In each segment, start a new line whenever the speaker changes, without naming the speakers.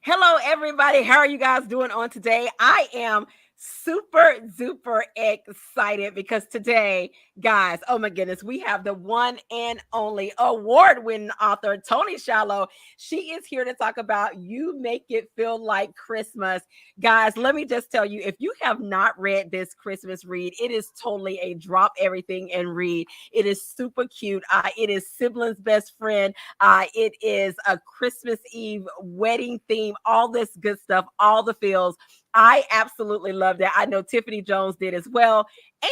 Hello, everybody. How are you guys doing on today? I am super duper excited because today, guys, oh my goodness, we have the one and only award-winning author, Toni Shiloh. She is here to talk about You Make It Feel Like Christmas. Guys, let me just tell you, if you have not read this Christmas read, it is totally a drop everything and read. It is super cute. It is siblings' best friend. It is a Christmas Eve wedding theme, all this good stuff, all the feels. I absolutely loved it. I know Tiffany Jones did as well.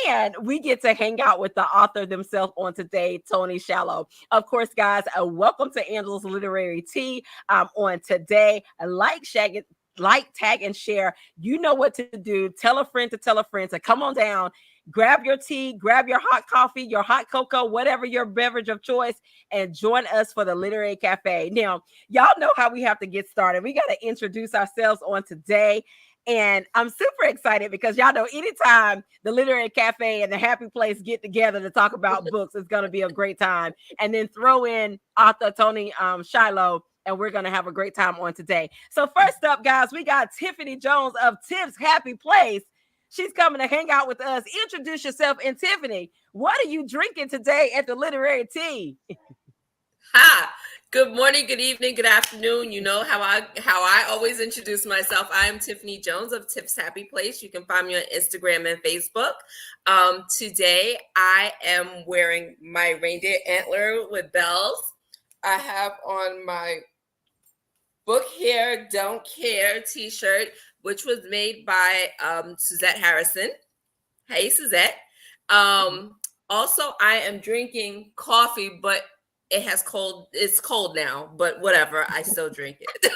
And we get to hang out with the author themselves on today, Toni Shiloh. Of course, guys, welcome to Angela's Literary Tea on today. Like, tag, and share. You know what to do. Tell a friend to tell a friend to come on down. Grab your tea, grab your hot coffee, your hot cocoa, whatever your beverage of choice, and join us for the Literary Cafe. Now, y'all know how we have to get started. We got to introduce ourselves on today. And I'm super excited because y'all know anytime the Literary Cafe and the Happy Place get together to talk about books, it's going to be a great time. And then throw in author Toni Shiloh, and we're going to have a great time on today. So first up, guys, we got Tiffany Jones of Tiff's Happy Place. She's coming to hang out with us. Introduce yourself. And Tiffany, what are you drinking today at the Literary Tea?
Hi. Good morning, good evening, good afternoon. You know how I always introduce myself. I am Tiffany Jones of Tiff's Happy Place. You can find me on Instagram and Facebook. Today, I am wearing my reindeer antler with bells. I have on my Book Here, Don't Care t-shirt, which was made by Suzette Harrison. Hey, Suzette. Also, I am drinking coffee, but it's cold now, but whatever, I still drink it.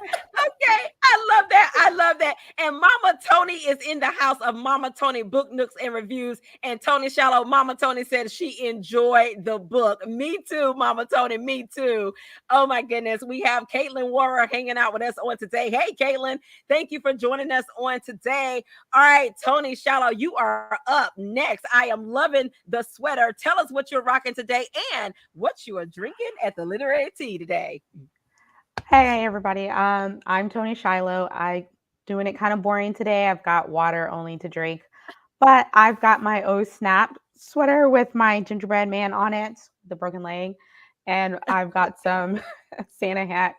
Okay, I love that. And Mama Toni is in the house of Mama Toni Book Nooks and Reviews. And Toni Shiloh, Mama Toni said she enjoyed the book. Me too, Mama Toni, me too. Oh my goodness, we have Caitlin Warrer hanging out with us on today. Hey, Caitlin, thank you for joining us on today. All right, Toni Shiloh, you are up next. I am loving the sweater. Tell us what you're rocking today and what you are drinking at the Literary Tea today.
Hey everybody, I'm Toni Shiloh. I doing it kind of boring today. I've got water only to drink, but I've got my Oh Snap sweater with my gingerbread man on it, the broken leg, and I've got some Santa hat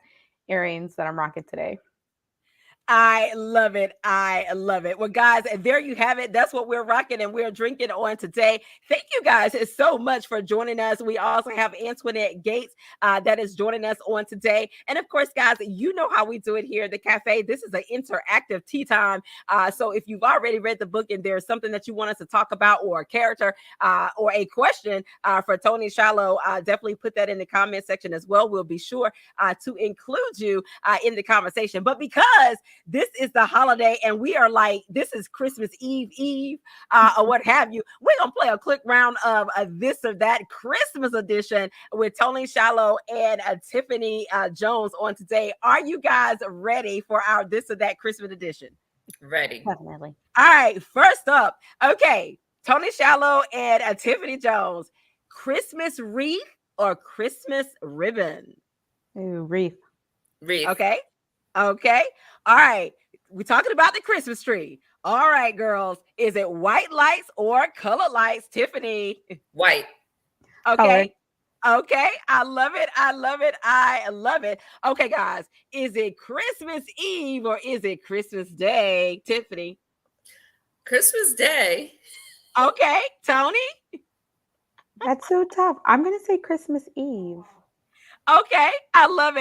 earrings that I'm rocking today.
I love it. I love it. Well, guys, there you have it. That's what we're rocking and we're drinking on today. Thank you guys so much for joining us. We also have Antoinette Gates that is joining us on today. And of course, guys, you know how we do it here at the cafe. This is an interactive tea time. So if you've already read the book and there's something that you want us to talk about or a character or a question for Toni Shiloh, definitely put that in the comment section as well. We'll be sure to include you in the conversation. But because this is the holiday and we are like, this is Christmas Eve, or what have you, we're going to play a quick round of this or that Christmas edition with Toni Shiloh and Tiffany Jones on today. Are you guys ready for our this or that Christmas edition?
Ready.
Definitely.
All right, first up, okay, Toni Shiloh and Tiffany Jones, Christmas wreath or Christmas ribbon?
Ooh, wreath.
Wreath.
Okay. All right. We're talking about the Christmas tree. All right, girls. Is it white lights or colored lights, Tiffany?
White.
Okay. Okay. I love it. I love it. Okay, guys. Is it Christmas Eve or is it Christmas Day, Tiffany?
Christmas Day.
Okay. Toni?
That's so tough. I'm going to say Christmas Eve.
Okay, I love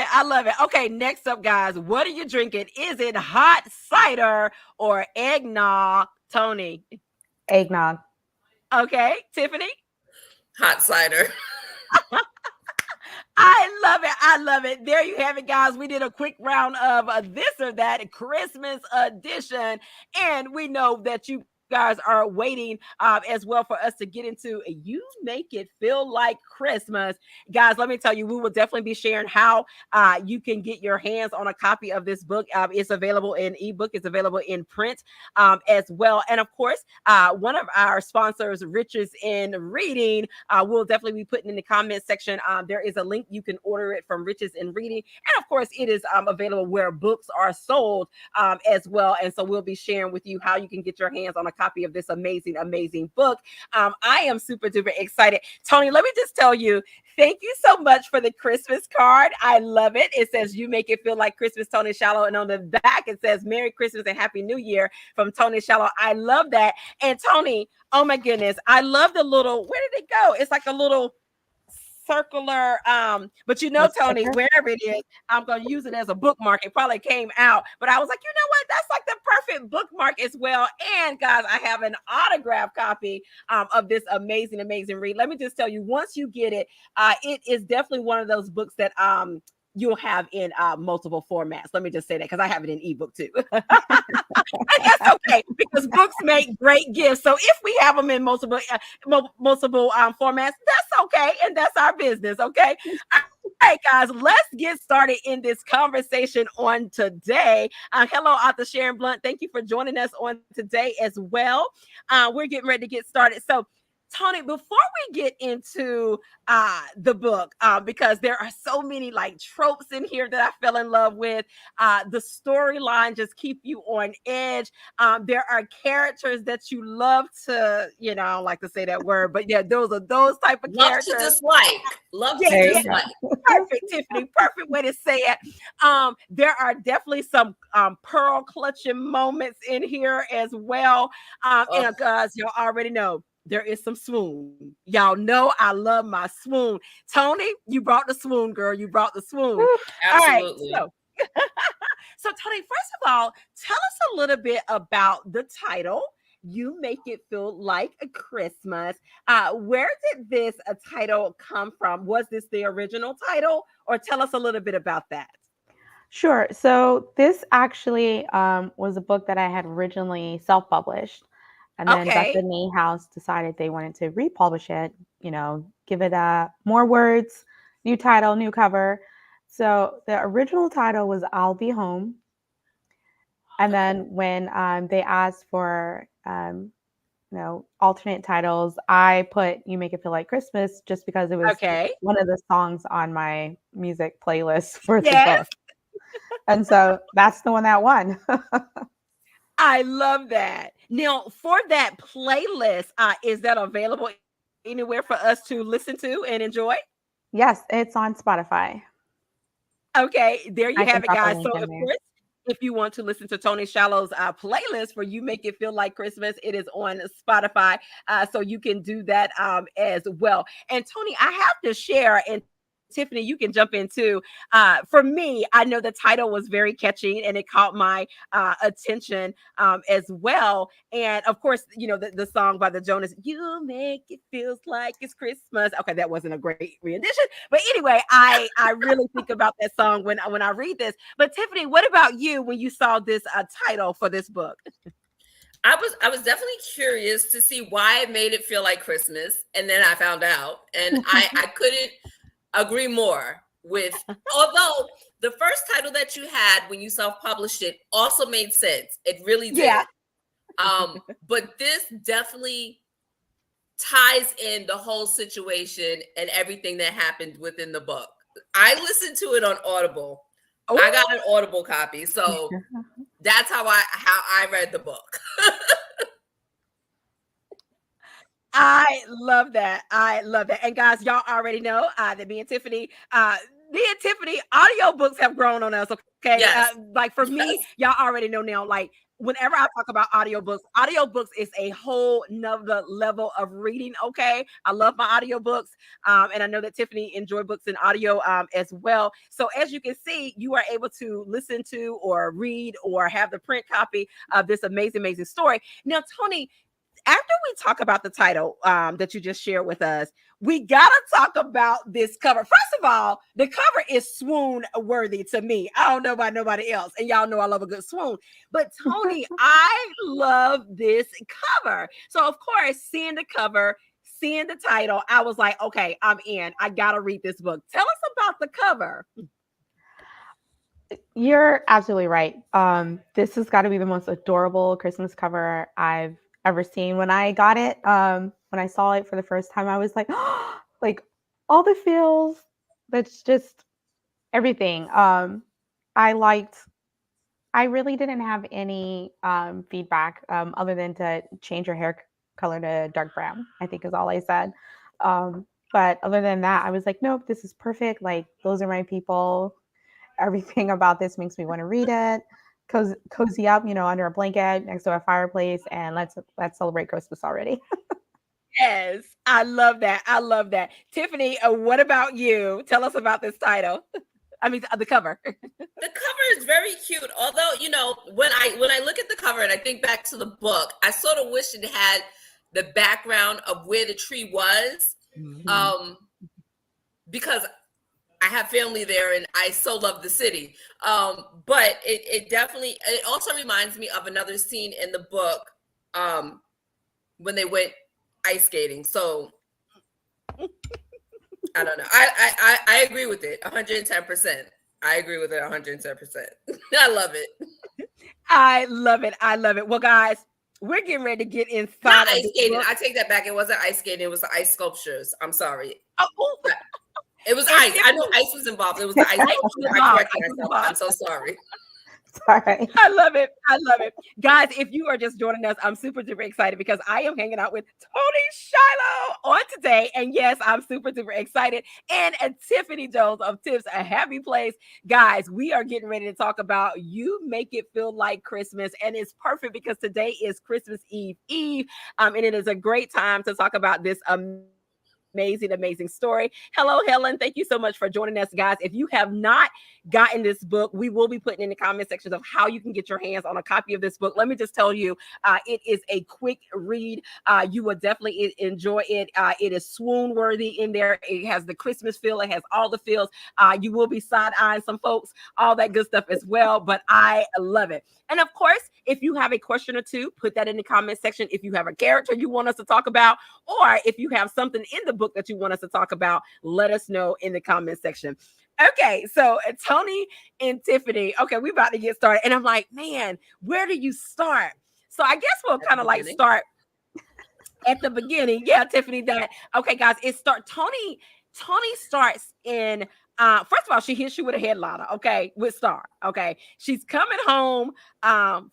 it. Okay, next up, guys, what are you drinking? Is it hot cider or eggnog, Toni?
Eggnog.
Okay, Tiffany?
Hot cider.
I love it. There you have it, guys. We did a quick round of this or that Christmas edition. And we know that you guys are waiting as well for us to get into You Make It Feel Like Christmas. Guys, let me tell you, we will definitely be sharing how you can get your hands on a copy of this book. It's available in ebook, it's available in print as well. And of course, one of our sponsors, Riches in Reading, we'll definitely be putting in the comment section. There is a link. You can order it from Riches in Reading. And of course, it is available where books are sold as well. And so we'll be sharing with you how you can get your hands on a copy of this amazing, amazing book. I am super duper excited. Toni, let me just tell you, thank you so much for the Christmas card. I love it. It says You Make It Feel Like Christmas, Toni Shiloh. And on the back, it says Merry Christmas and Happy New Year from Toni Shiloh. I love that. And Toni, oh my goodness, I love the little, where did it go? It's like a little circular but Toni, wherever it is, I'm going to use it as a bookmark. It probably came out, but I was like, you know what, that's like the perfect bookmark as well. And guys, I have an autographed copy of this amazing, amazing read. Let me just tell you, once you get it, it is definitely one of those books that you'll have in multiple formats. Let me just say that because I have it in ebook too. And that's okay because books make great gifts. So if we have them in multiple formats, that's okay. And that's our business. Okay. All right, guys, let's get started in this conversation on today. Hello, author Sharon Blunt. Thank you for joining us on today as well. We're getting ready to get started. So Toni, before we get into the book, because there are so many like tropes in here that I fell in love with, the storyline just keep you on edge. There are characters that you love to, I don't like to say that word, but yeah, those are those type of
love
characters.
To dislike. Love to dislike.
Perfect, Tiffany. Perfect way to say it. There are definitely some pearl clutching moments in here as well. And guys, y'all already know there is some swoon. Y'all know I love my swoon. Toni, you brought the swoon, girl. You brought the swoon.
Absolutely.
All right, so Toni, first of all, tell us a little bit about the title. You Make It Feel Like a Christmas. Where did this title come from? Was this the original title, or tell us a little bit about that?
Sure. So this actually was a book that I had originally self-published. And then
Okay.
Bethany House decided they wanted to republish it, give it more words, new title, new cover. So the original title was I'll Be Home. And then when they asked for, alternate titles, I put You Make It Feel Like Christmas just because it was one of the songs on my music playlist for the book. And so that's the one that won.
I love that. Now, for that playlist, is that available anywhere for us to listen to and enjoy?
Yes, it's on Spotify.
Okay, there you have it, guys. So, of course, if you want to listen to Toni Shiloh's playlist for You Make It Feel Like Christmas, it is on Spotify. So you can do that as well. And Toni, I have to share, and Tiffany, you can jump in too. For me, I know the title was very catchy and it caught my attention as well. And of course, the song by the Jonas, You Make It Feels Like It's Christmas. Okay, that wasn't a great rendition, but anyway, I really think about that song when I read this. But Tiffany, what about you when you saw this title for this book?
I was definitely curious to see why it made it feel like Christmas, and then I found out, and I couldn't agree more with, although the first title that you had when you self-published it also made sense. It really did. Yeah. But this definitely ties in the whole situation and everything that happened within the book. I listened to it on Audible. Ooh. I got an Audible copy. So that's how I read the book.
I love that. I love that. And guys, y'all already know that me and Tiffany, audiobooks have grown on us. Okay. Yes. Like for me, y'all already know now, like whenever I talk about audiobooks is a whole nother level of reading. Okay. I love my audiobooks. And I know that Tiffany enjoy books in audio as well. So as you can see, you are able to listen to or read or have the print copy of this amazing, amazing story. Now, Toni, after we talk about the title that you just shared with us, we gotta talk about this cover. First of all, the cover is swoon worthy to me. I don't know about nobody else, and y'all know I love a good swoon. But Toni, I love this cover. So of course, seeing the cover, seeing the title, I was like, okay, I'm in. I gotta read this book. Tell us about the cover.
You're absolutely right. This has got to be the most adorable Christmas cover I've ever seen. When I got it, when I saw it for the first time, I was like, like all the feels. That's just everything. I liked. I really didn't have any feedback other than to change your hair color to dark brown. I think is all I said. But other than that, I was like, nope, this is perfect. Like those are my people. Everything about this makes me want to read it. Cozy up, under a blanket next to a fireplace, and let's celebrate Christmas already.
Yes, I love that. I love that. Tiffany, what about you? Tell us about this title. I mean, the cover.
The cover is very cute. Although, when I look at the cover and I think back to the book, I sort of wish it had the background of where the tree was.
Mhm.
Because I have family there and I so love the city. But it also reminds me of another scene in the book when they went ice skating. So I don't know. I agree with it 110%. I agree with it 110%. I love it.
I love it. I love it. Well, guys, we're getting ready to get
Not
inside of
ice
this
skating.
book.
I take that back. It wasn't ice skating. It was the ice sculptures. I'm sorry.
Oh,
It was
and
ice. I know
Tiffany,
ice was involved. It was the ice
ice was
sculpture. I
involved.
corrected
Ice was
myself.
involved.
I'm so sorry.
Sorry.
I love it. I love it. Guys, if you are just joining us, I'm super duper excited because I am hanging out with Toni Shiloh on today. And yes, I'm super duper excited. And Tiffany Jones of Tips A Happy Place. Guys, we are getting ready to talk about You Make It Feel Like Christmas. And it's perfect because today is Christmas Eve. And it is a great time to talk about this amazing story. Hello, Helen. Thank you so much for joining us, guys. If you have not gotten this book, we will be putting in the comment sections of how you can get your hands on a copy of this book. Let me just tell you, it is a quick read. You will definitely enjoy it. It is swoon worthy in there. It has the Christmas feel. It has all the feels. You will be side eyeing some folks, all that good stuff as well. But I love it. And of course, if you have a question or two, put that in the comment section. If you have a character you want us to talk about, or if you have something in the book that you want us to talk about, let us know in the comment section. Okay, so Toni and Tiffany. Okay, we about to get started. And I'm like, man, where do you start? So I guess we'll kind of like start at the beginning. Yeah, Tiffany, that okay, guys, Toni starts in first of all, she hits you with a headliner, okay, with Star. Okay. She's coming home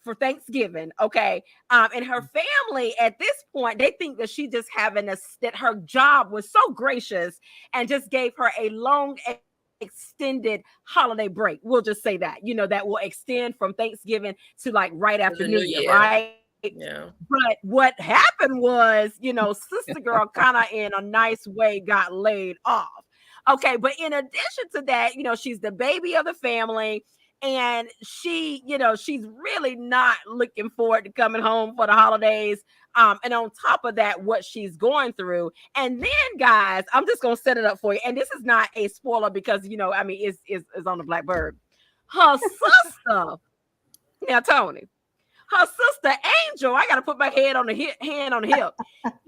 for Thanksgiving, okay. And her family at this point, they think that she just that her job was so gracious and just gave her a long extended holiday break. We'll just say that, that will extend from Thanksgiving to like right after New Year, right?
Yeah.
But what happened was, sister girl kind of in a nice way got laid off. Okay, but in addition to that, she's the baby of the family. And she's really not looking forward to coming home for the holidays. And on top of that, what she's going through. And then, guys, I'm just gonna set it up for you. And this is not a spoiler because it's on the Blackbird. Her sister, now Toni, her sister Angel, I gotta put my hand on the hip,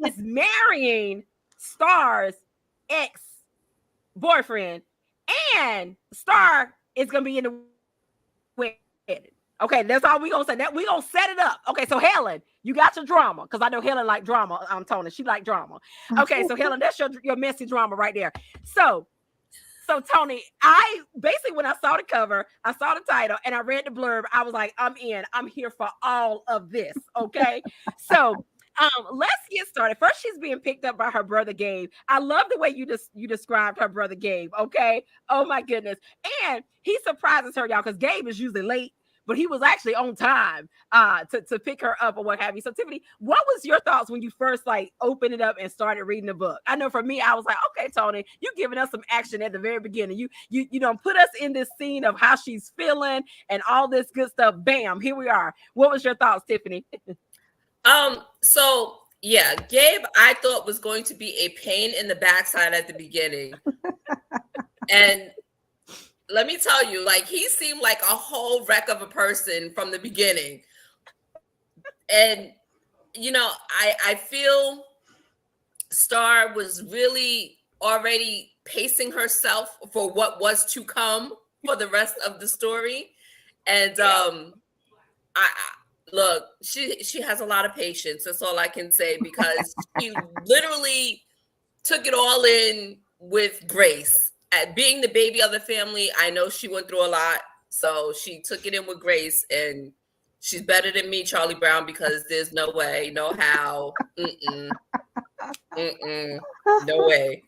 is marrying Star's ex-boyfriend, and Star is gonna be in the wedding. Okay, that's all we gonna say. That we gonna set it up. Okay, so Helen, you got your drama because I know Helen like drama. I'm Toni, she like drama. Okay, so Helen, that's your messy drama right there. So Toni, I basically when I saw the cover, I saw the title, and I read the blurb, I was like, I'm in. I'm here for all of this. Okay, so let's get started. First, she's being picked up by her brother Gabe. I love the way you described her brother Gabe. Okay, oh my goodness, and he surprises her, y'all, because Gabe is usually late. But he was actually on time to pick her up or what have you. So Tiffany, what was your thoughts when you first like opened it up and started reading the book? I know for me, I was like, okay, Toni, you giving us some action at the very beginning. You don't put us in this scene of how she's feeling and all this good stuff. Bam, here we are. What was your thoughts, Tiffany?
So Yeah, Gabe, I thought was going to be a pain in the backside at the beginning. And let me tell you, like, he seemed like a whole wreck of a person from the beginning. And, I feel Star was really already pacing herself for what was to come for the rest of the story. And
Yeah.
look, she has a lot of patience. That's all I can say, because she literally took it all in with grace. At being the baby of the family, I know she went through a lot, so she took it in with grace, and she's better than me, Charlie Brown, because there's no way, no how, no way.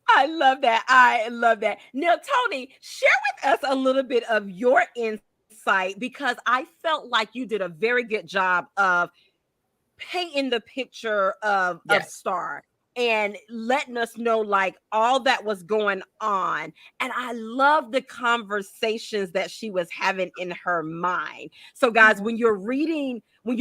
I love that. I love that. Now, Toni, share with us a little bit of your insight because I felt like you did a very good job of painting the picture of
Yes,
Star and letting us know like all that was going on. And I love the conversations that she was having in her mind. So guys,
Mhm.
when you're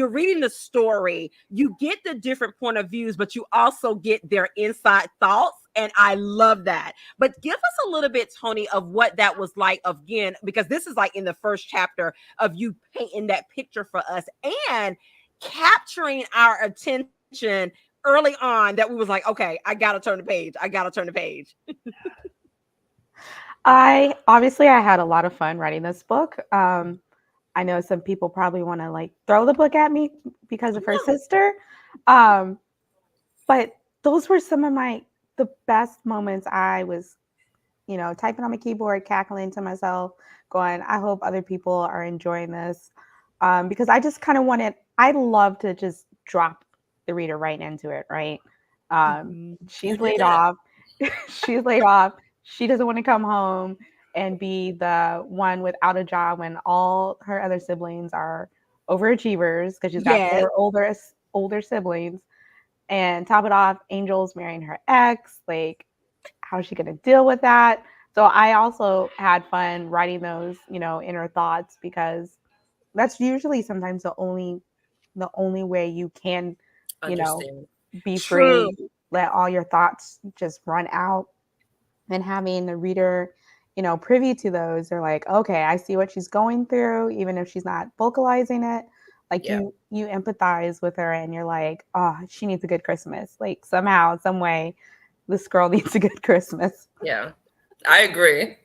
reading the story, you get the different point of views, but you also get their inside thoughts. And I love that. But give us a little bit, Toni, of what that was like again, because this is like in the first chapter of you painting that picture for us and capturing our attention early on that we was like, okay, I gotta turn the page. I gotta turn the page.
I had a lot of fun writing this book. I know some people probably want to like throw the book at me because of her
No.
sister. Um, but those were some of the best moments. I was, typing on my keyboard, cackling to myself, going, I hope other people are enjoying this. Because I just kind of I love to just drop the reader right into it, right?
You
She's
did
laid
that.
off. She's laid off. She doesn't want to come home and be the one without a job when all her other siblings are overachievers because she's got
Yes.
four older siblings. And top it off, Angel's marrying her ex. Like, how's she going to deal with that? So I also had fun writing those, inner thoughts because that's usually sometimes the only way you can, you know,
understand.
be
True.
free, let all your thoughts just run out, and having the reader, privy to those. They're like, okay, I see what she's going through, even if she's not vocalizing it. Like
Yeah,
you empathize with her, and you're like, oh, she needs a good Christmas. Like somehow, some way, this girl needs a good Christmas.
yeah, I agree.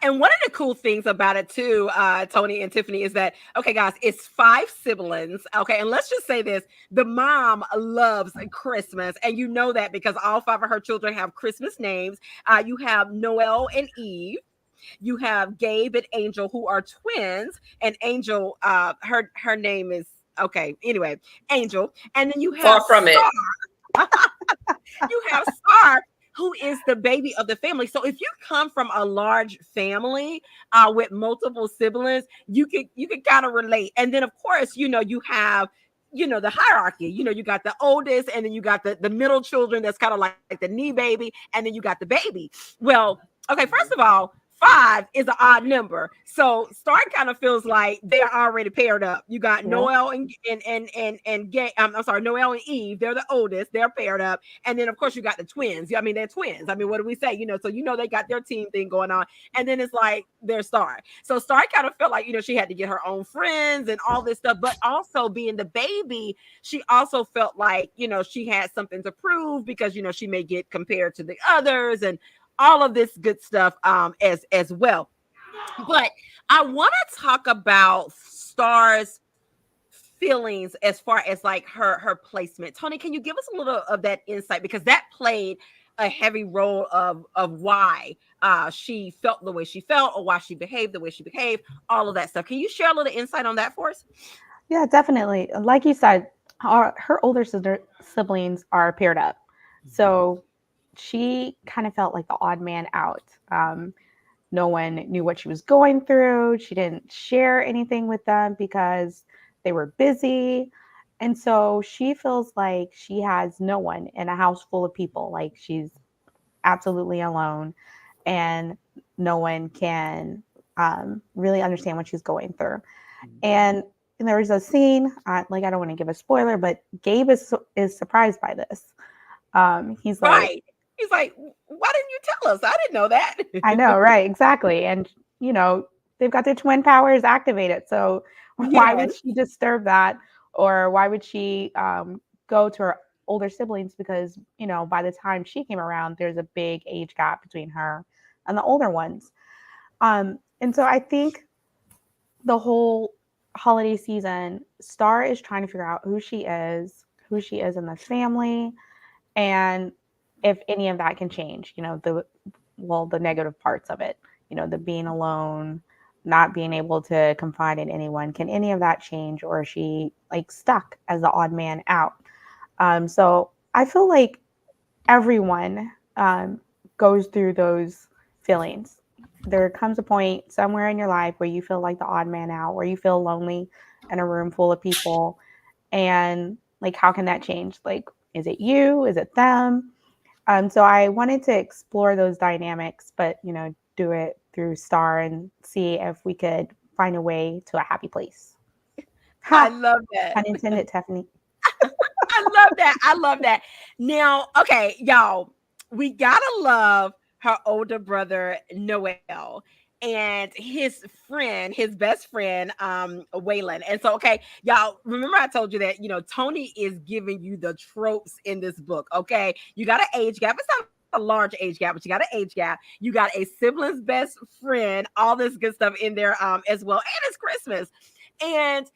And one of the cool things about it too, Toni and Tiffany, is that okay, guys, it's five siblings. Okay, and let's just say this: the mom loves Christmas, and you know that because all five of her children have Christmas names. You have Noel and Eve. You have Gabe and Angel, who are twins, and Angel, her name is okay. Anyway, Angel, and then you
Far
have
from it.
Star. You have Star, who is the baby of the family. So if you come from a large family with multiple siblings, you could kind of relate. And then of course, you have the hierarchy. You got the oldest, and then you got the middle children that's kind of like the knee baby, and then you got the baby. Well, okay, first of all, five is an odd number. So Star kind of feels like they are already paired up. You got
Yeah.
Noel I'm sorry, Noel and Eve. They're the oldest. They're paired up, and then of course you got the twins. I mean, they're twins. I mean, what do we say? So they got their team thing going on, and then it's like their Star. So Star kind of felt like she had to get her own friends and all this stuff, but also being the baby, she also felt like she had something to prove because she may get compared to the others and all of this good stuff as well. But I want to talk about Star's feelings as far as like her placement. Toni, can you give us a little of that insight because that played a heavy role of why she felt the way she felt or why she behaved the way she behaved, all of that stuff. Can you share a little insight on that for us?
Yeah, definitely. Like you said, her older siblings are paired up. So she kind of felt like the odd man out. No one knew what she was going through. She didn't share anything with them because they were busy. And so she feels like she has no one in a house full of people. Like she's absolutely alone and no one can really understand what she's going through. And and there was a scene, like I don't want to give a spoiler, but Gabe is surprised by this. He's like,
Right. He's like, why didn't you tell us? I didn't know that.
I know, right, exactly. And, you know, they've got their twin powers activated. So why would
Yes.
she disturb that? Or why would she go to her older siblings? Because, you know, by the time she came around, there's a big age gap between her and the older ones. And so I think the whole holiday season, Star is trying to figure out who she is in this family, and if any of that can change, you know, the negative parts of it, you know, the being alone, not being able to confide in anyone, can any of that change, or is she like stuck as the odd man out? So I feel like everyone goes through those feelings. There comes a point somewhere in your life where you feel like the odd man out, where you feel lonely in a room full of people, and like, how can that change? Like, is it you? Is it them? So I wanted to explore those dynamics, but, you know, do it through Star and see if we could find a way to a happy place.
I
Ha!
love that.
Pun intended, Tiffany.
I love that. I love that. Now, okay, y'all, we gotta love her older brother Noel and his friend, his best friend, Waylon. And so, okay, y'all, remember I told you that Tony is giving you the tropes in this book. Okay, you got an age gap. It's not a large age gap, but you got an age gap. You got a sibling's best friend, all this good stuff in there as well. And it's Christmas. And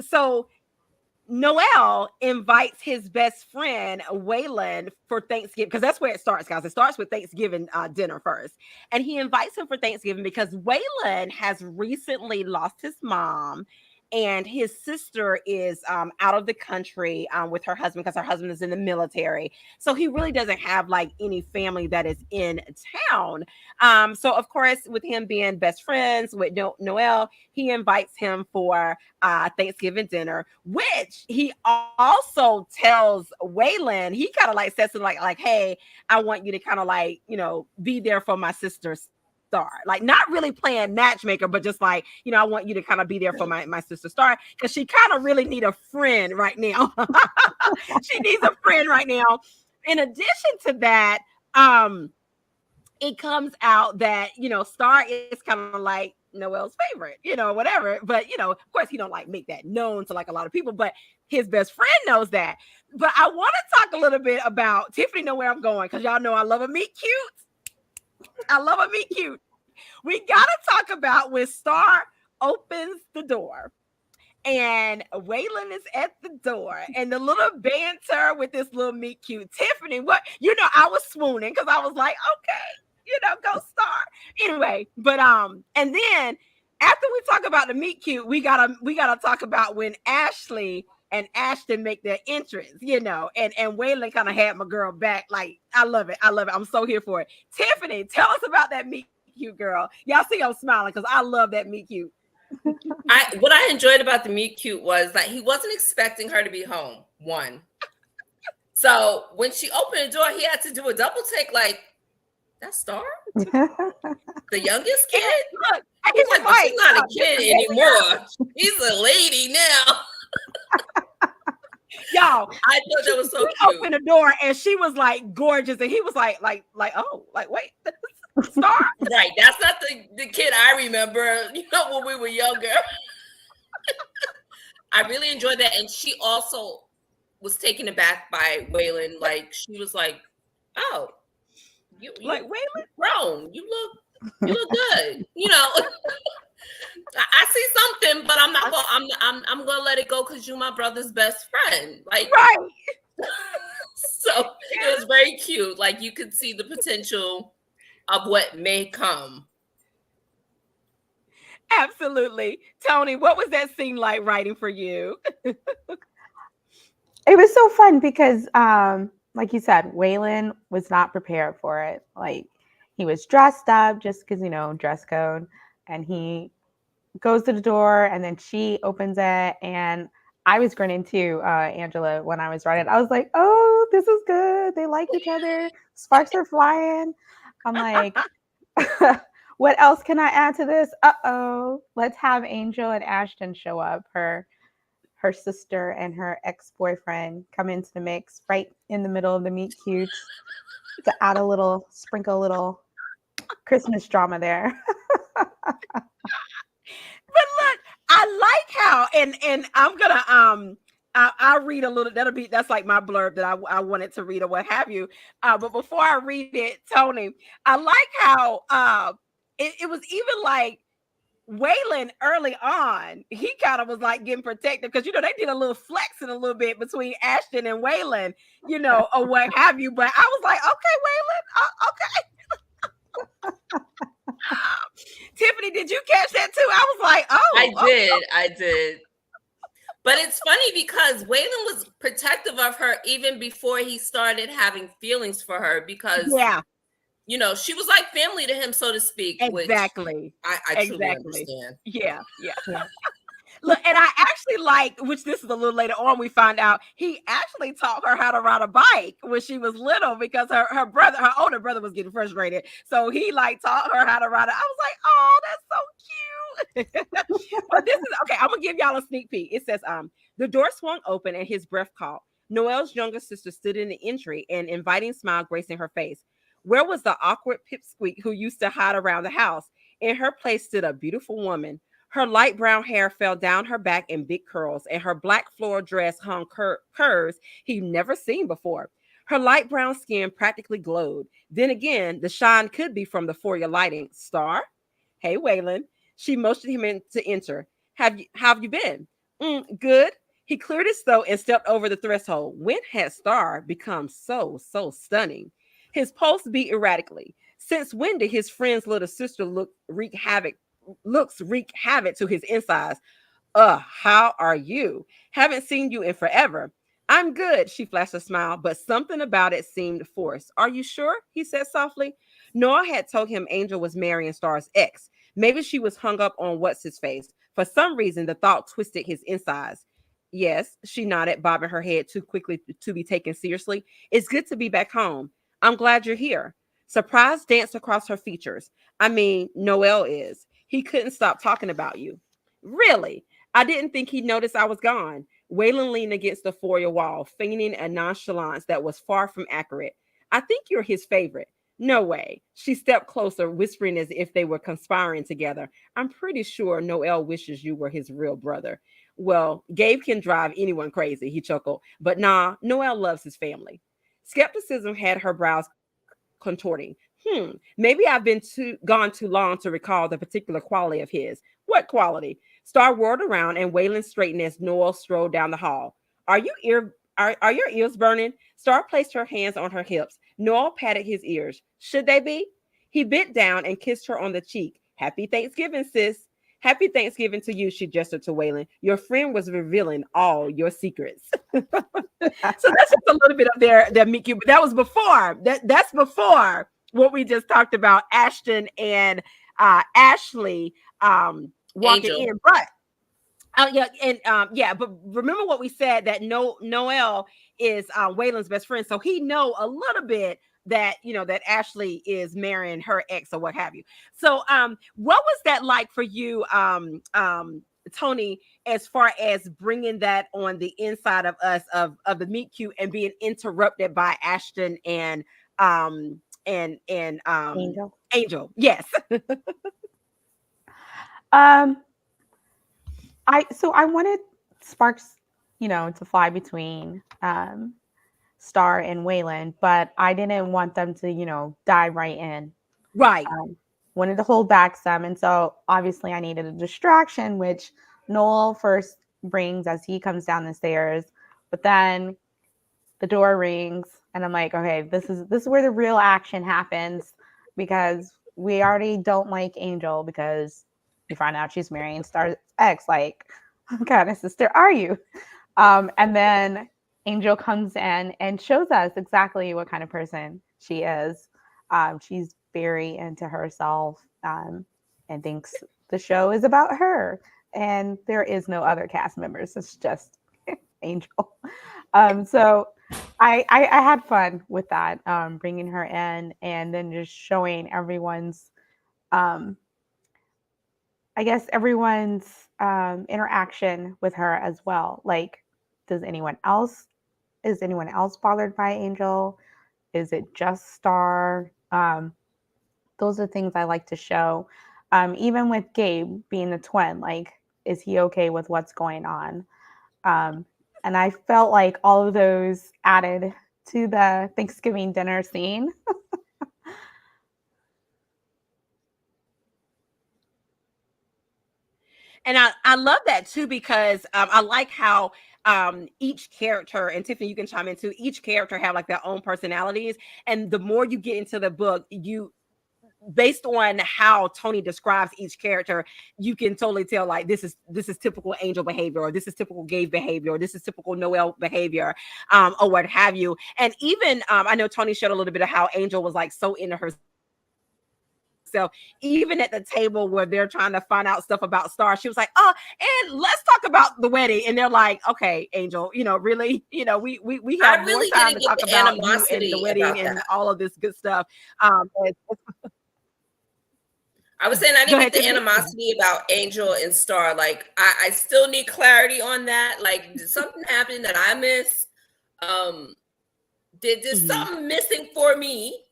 so Noel invites his best friend Waylon for Thanksgiving, because that's where it starts, guys. It starts with Thanksgiving dinner first, and he invites him for Thanksgiving because Waylon has recently lost his mom, and his sister is out of the country with her husband because her husband is in the military. So he really doesn't have like any family that is in town. So of course, with him being best friends with Noel, he invites him for Thanksgiving dinner, which he also tells Waylon. He kind of like says to like, hey, I want you to kind of like, be there for my sister Star. Like not really playing matchmaker, but just like, I want you to kind of be there for my sister Star because she kind of really need a friend right now. She needs a friend right now. In addition to that, it comes out that Star is kind of like Noel's favorite, whatever. But of course, he don't like make that known to like a lot of people. But his best friend knows that. But I want to talk a little bit about Tiffany. Know where I'm going because y'all know I love a meet cute. I love a meet cute. We gotta talk about when Star opens the door and Waylon is at the door and the little banter with this little meet cute. Tiffany, what I was swooning because I was like, okay, go Star. Anyway, but and then after we talk about the meet cute, we gotta talk about when Ashley and Ashton make their entrance, and Waylon kind of had my girl back. Like, I love it. I love it. I'm so here for it. Tiffany, tell us about that meet cute, girl. Y'all see I'm smiling because I love that meet cute.
What I enjoyed about the meet cute was that he wasn't expecting her to be home. One. So when she opened the door, he had to do a double take, like, that's Star? The youngest kid?
And look,
He's like, but she's not a kid anymore. She's a lady now.
Y'all,
I thought that was so cute.
Opened the door and she was like gorgeous, and he was like, oh, like wait, Star?
Right, that's not the kid I remember. When we were younger. I really enjoyed that, and she also was taken aback by Waylon. Like, she was like, "Oh, you
like Waylon,
grown. You look good." I see something, but I'm not gonna. I'm gonna let it go because you're my brother's best friend. Like,
right?
So it was very cute. Like, you could see the potential of what may come.
Absolutely. Toni, what was that scene like writing for you?
It was so fun because, like you said, Waylon was not prepared for it. Like, he was dressed up just because, dress code, and he goes to the door, and then she opens it, and I was grinning too, Angela, when I was writing. I was like, oh, this is good. They like each other. Sparks are flying. I'm like, what else can I add to this? Let's have Angel and Ashton show up. Her sister and her ex-boyfriend come into the mix right in the middle of the meet cute to add a little, sprinkle a little Christmas drama there.
But look, I like how, and I'm gonna I'll read a little. That's like my blurb that I wanted to read or what have you. But before I read it, Tony, I like how it was even like Waylon early on. He kind of was like getting protected because they did a little flexing a little bit between Ashton and Waylon, or what have you. But I was like, okay, Waylon, okay. Tiffany, did you catch that too? I was like,
I
oh,
did. I did. But it's funny because Waylon was protective of her even before he started having feelings for her because,
yeah,
she was like family to him, so to speak, which
exactly.
I truly understand.
Yeah, yeah.
Yeah.
Look, and I actually like, which this is a little later on, we find out he actually taught her how to ride a bike when she was little because her older brother was getting frustrated. So he like taught her how to ride it. I was like, oh, that's so cute. But this is okay. I'm gonna give y'all a sneak peek. It says, the door swung open and his breath caught. Noelle's younger sister stood in the entry, an inviting smile gracing her face. Where was the awkward pipsqueak who used to hide around the house? In her place stood a beautiful woman. Her light brown hair fell down her back in big curls, and her black floral dress hung curves he'd never seen before. Her light brown skin practically glowed. Then again, the shine could be from the foyer lighting. Star? Hey, Waylon. She motioned him in to enter. How have you been? Good. He cleared his throat and stepped over the threshold. When had Star become so stunning? His pulse beat erratically. Since when did his friend's little sister wreak havoc to his insides? How are you? Haven't seen you in forever. I'm good, she flashed a smile, but something about it seemed forced. Are you sure? He said softly. Noah had told him Angel was marrying Star's ex. Maybe she was hung up on what's his face. For some reason, the thought twisted his insides. Yes, she nodded, bobbing her head too quickly to be taken seriously. It's good to be back home. I'm glad you're here. Surprise danced across her features. I mean, Noel is. He couldn't stop talking about you. Really? I didn't think he'd notice I was gone. Waylon leaned against the foyer wall, feigning a nonchalance that was far from accurate. I think you're his favorite. No way. She stepped closer, whispering as if they were conspiring together. I'm pretty sure Noel wishes you were his real brother. Well, Gabe can drive anyone crazy, he chuckled. But nah, Noel loves his family. Skepticism had her brows contorting. Maybe I've been gone too long to recall the particular quality of his. What quality? Star whirled around and Waylon straightened as Noel strolled down the hall. Are your ears burning? Star placed her hands on her hips. Noel patted his ears. Should they be? He bent down and kissed her on the cheek. Happy Thanksgiving, sis. Happy Thanksgiving to you, she gestured to Waylon. Your friend was revealing all your secrets. So that's just a little bit of their meet cute. But that was before. That's before what we just talked about, Ashton and Ashley walking
Angel.
in. But yeah, and but remember what we said that Noel is Waylon's best friend, so he know a little bit that that Ashley is marrying her ex or what have you. So what was that like for you, Tony, as far as bringing that on the inside of us of the meet cute and being interrupted by Ashton and
Angel.
Angel? Yes.
Um, I wanted Sparks, to fly between Star and Waylon, but I didn't want them to, dive right in.
Right.
Wanted to hold back some, and so obviously I needed a distraction, which Noel first brings as he comes down the stairs, but then the door rings, and I'm like, okay, this is where the real action happens because we already don't like Angel because we find out she's marrying Star's ex. Like, what kind of sister are you? And then Angel comes in and shows us exactly what kind of person she is. She's very into herself and thinks the show is about her. And there is no other cast members. It's just Angel. So I had fun with that, bringing her in and then just showing everyone's um, I guess everyone's interaction with her as well. Like, does anyone else is anyone else bothered by Angel? Is it just Star? Those are things I like to show. Even with Gabe being the twin, like, is he okay with what's going on? Um, and I felt like all of those added to the Thanksgiving dinner scene.
And I love that too, because I like how each character, and Tiffany, you can chime in too, each character have like their own personalities. And the more you get into the book, you based on how Toni describes each character, you can totally tell like this is typical Angel behavior, or this is typical Gabe behavior, or this is typical Noelle behavior, or what have you. And even I know Toni showed a little bit of how Angel was like so into herself. Even at the table where they're trying to find out stuff about Star, she was like, "Oh, and let's talk about the wedding." And they're like, "Okay, Angel, really, we
I
have more
really
time
didn't
to
get
talk
the
about you and the
animosity
wedding
about
and
that.
all of this good stuff."
I was saying I
Go
didn't get
ahead,
the
Tiffany.
animosity about Angel and Star. Like I still need clarity on that. Like, did something happen that I missed? Did something missing for me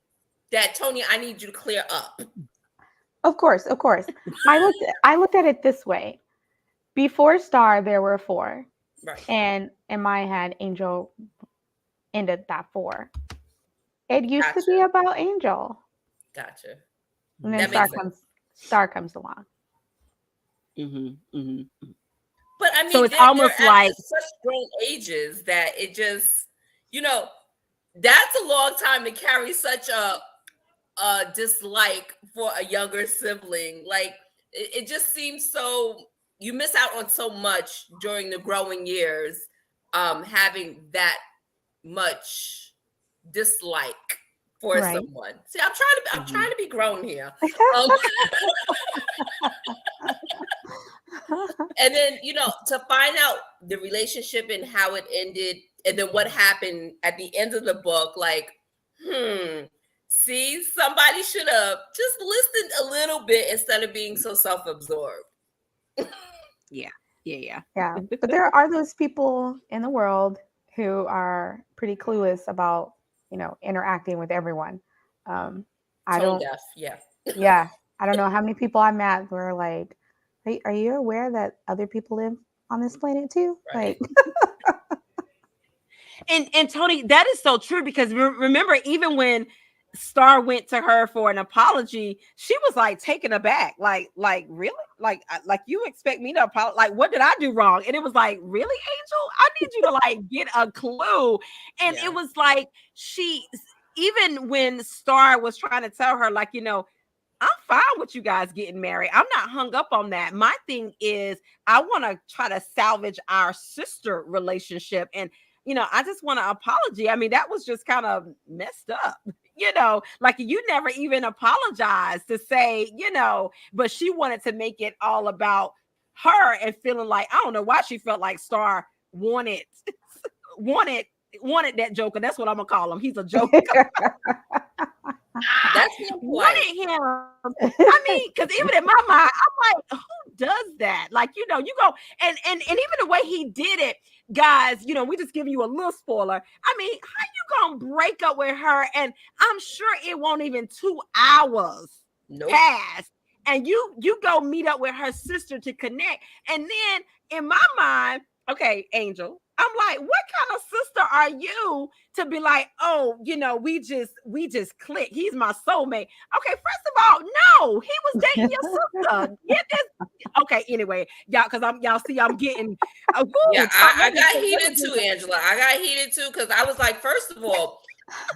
that Toni, I need you to clear up?
Of course, of course. I looked at it this way. Before Star, there were 4.
Right.
And in my head, Angel ended that 4. It used to be
Gotcha.
about Angel.
Gotcha.
And then
That makes sense.
Star comes along.
But I
So
mean,
it's
they're
almost
at
like
such grown ages that it just, that's a long time to carry such a dislike for a younger sibling. Like it just seems so, you miss out on so much during the growing years, having that much dislike for
Right.
someone. See, I'm trying to be grown here. And then, to find out the relationship and how it ended, and then what happened at the end of the book, like, see, somebody should have just listened a little bit instead of being so self-absorbed.
yeah.
Yeah. But there are those people in the world who are pretty clueless about, interacting with everyone. I
Tone
don't,
deaf, yeah.
yeah, I don't know how many people I met who are like, are you aware that other people live on this planet too?
Right.
Like,
And Toni, that is so true, because remember, even when Star went to her for an apology, she was like taken aback, like really, like you expect me to apologize? Like, what did I do wrong? And it was like, really, Angel, I need you to like get a clue. And
Yeah.
it was like even when Star was trying to tell her, like, I'm fine with you guys getting married. I'm not hung up on that. My thing is, I want to try to salvage our sister relationship. And, I just want an apology. I mean, that was just kind of messed up, like you never even apologized to say, but she wanted to make it all about her and feeling like, I don't know why she felt like Star wanted, wanted, wanted that Joker. That's what I'm going to call him. He's a Joker.
That's not
wanted him. I mean, because even in my mind, I'm like, who does that? Like, you go and even the way he did it, guys, we just giving you a little spoiler. I mean, how you gonna break up with her? And I'm sure it won't even 2 hours pass. And you go meet up with her sister to connect. And then in my mind, okay, Angel, I'm like, what kind of sister are you to be like, oh, we just click. He's my soulmate. Okay, first of all, no, he was dating your sister. Get this. Okay, anyway, y'all, because I'm getting.
Yeah, I got heated too, Angela. I got heated too, because I was like, first of all,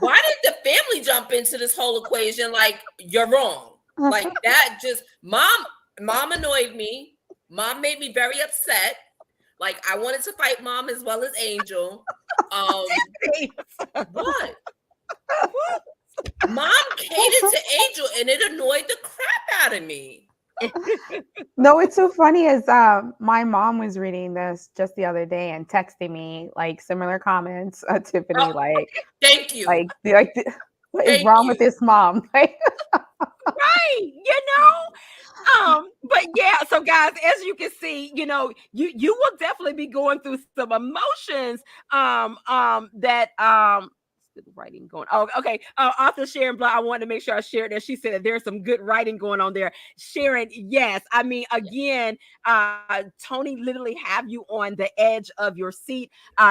why did the family jump into this whole equation? Like, you're wrong. Like that. Just mom annoyed me. Mom made me very upset. Like, I wanted to fight mom as well as Angel. What? Mom catered to Angel, and it annoyed the crap out of me.
No, it's so funny is my mom was reading this just the other day and texting me like similar comments. Tiffany, like,
thank you.
Like what is wrong with this mom?
Right, but yeah, so guys, as you can see, you will definitely be going through some emotions. That still writing going. Oh, okay. Author Sharon Blah. I wanted to make sure I shared that. She said that there's some good writing going on there. Sharon, yes. I mean, again, Tony literally have you on the edge of your seat.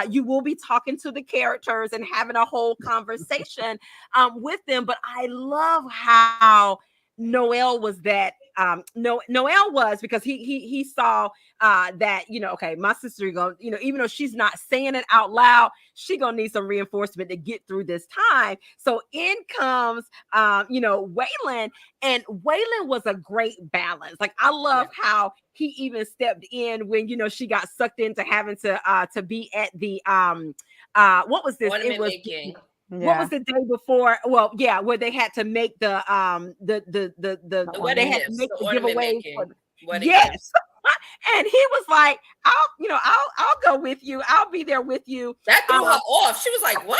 You will be talking to the characters and having a whole conversation with them. But I love how Noel was that no Noel was because he saw that okay, my sister gonna, even though she's not saying it out loud, she gonna need some reinforcement to get through this time. So in comes Waylon, and Waylon was a great balance. Like, I love how he even stepped in when she got sucked into having to be at the what was this? It
ornament
was
making.
what was the day before? Well, yeah, where they had to make the they
wedding
had to
gifts,
make
the
the
ornament
giveaway for
making wedding
yes.
gifts.
And he was like, I'll go with you. I'll be there with you.
That threw her off. She was like, what?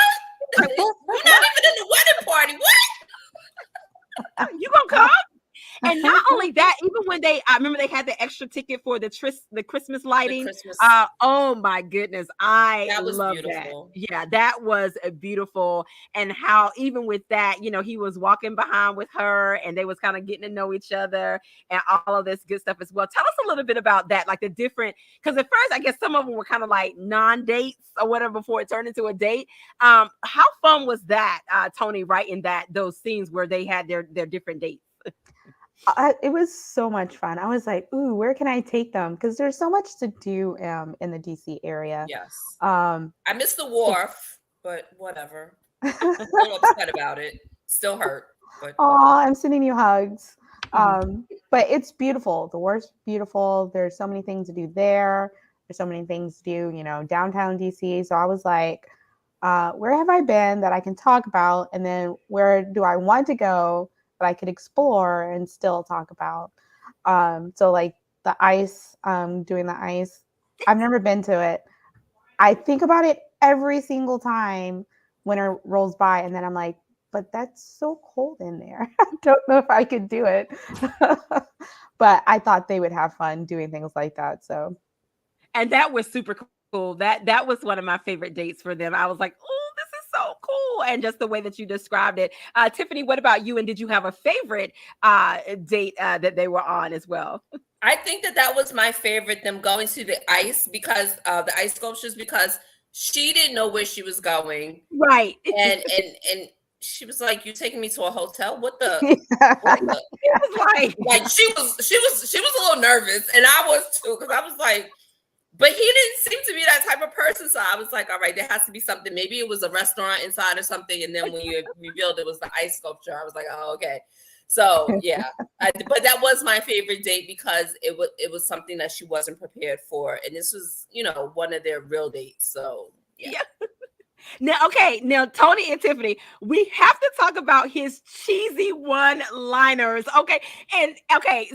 Like,
You're not even in the wedding party. What?
You gonna come? And not only that, even when I remember they had the extra ticket for the Christmas lighting. Oh my goodness, I love that. Yeah, that was beautiful. And how even with that, he was walking behind with her, and they was kind of getting to know each other, and all of this good stuff as well. Tell us a little bit about that, like the different. Because at first, I guess some of them were kind of like non-dates or whatever before it turned into a date. How fun was that, Toni, writing those scenes where they had their different dates?
It was so much fun. I was like, ooh, where can I take them? Because there's so much to do in the DC area.
Yes. I missed the wharf, but whatever. I'm a little upset about it. Still hurt. But
I'm sending you hugs. But it's beautiful. The wharf's beautiful. There's so many things to do there. There's so many things to do, downtown DC. So I was like, where have I been that I can talk about? And then where do I want to go that I could explore and still talk about? So like the ice, doing the ice, I've never been to it. I think about it every single time winter rolls by, and then I'm like, but that's so cold in there. I don't know if I could do it. But I thought they would have fun doing things like that. So,
and that was super cool. That was one of my favorite dates for them. I was like, oh, this is so cool. And just the way that you described it. Tiffany, what about you? And did you have a favorite date that they were on as well?
I think that was my favorite, them going to the ice, because the ice sculptures, because she didn't know where she was going.
Right.
And she was like, "You taking me to a hotel? What the?"
What the? It was
like she was a little nervous, and I was too, because I was like, but he didn't seem to be that type of person. So I was like, all right, there has to be something. Maybe it was a restaurant inside or something. And then when you revealed it was the ice sculpture, I was like, oh, okay. So yeah, but that was my favorite date because it was something that she wasn't prepared for, and this was one of their real dates. So yeah.
Now, Toni and Tiffany, we have to talk about his cheesy one-liners.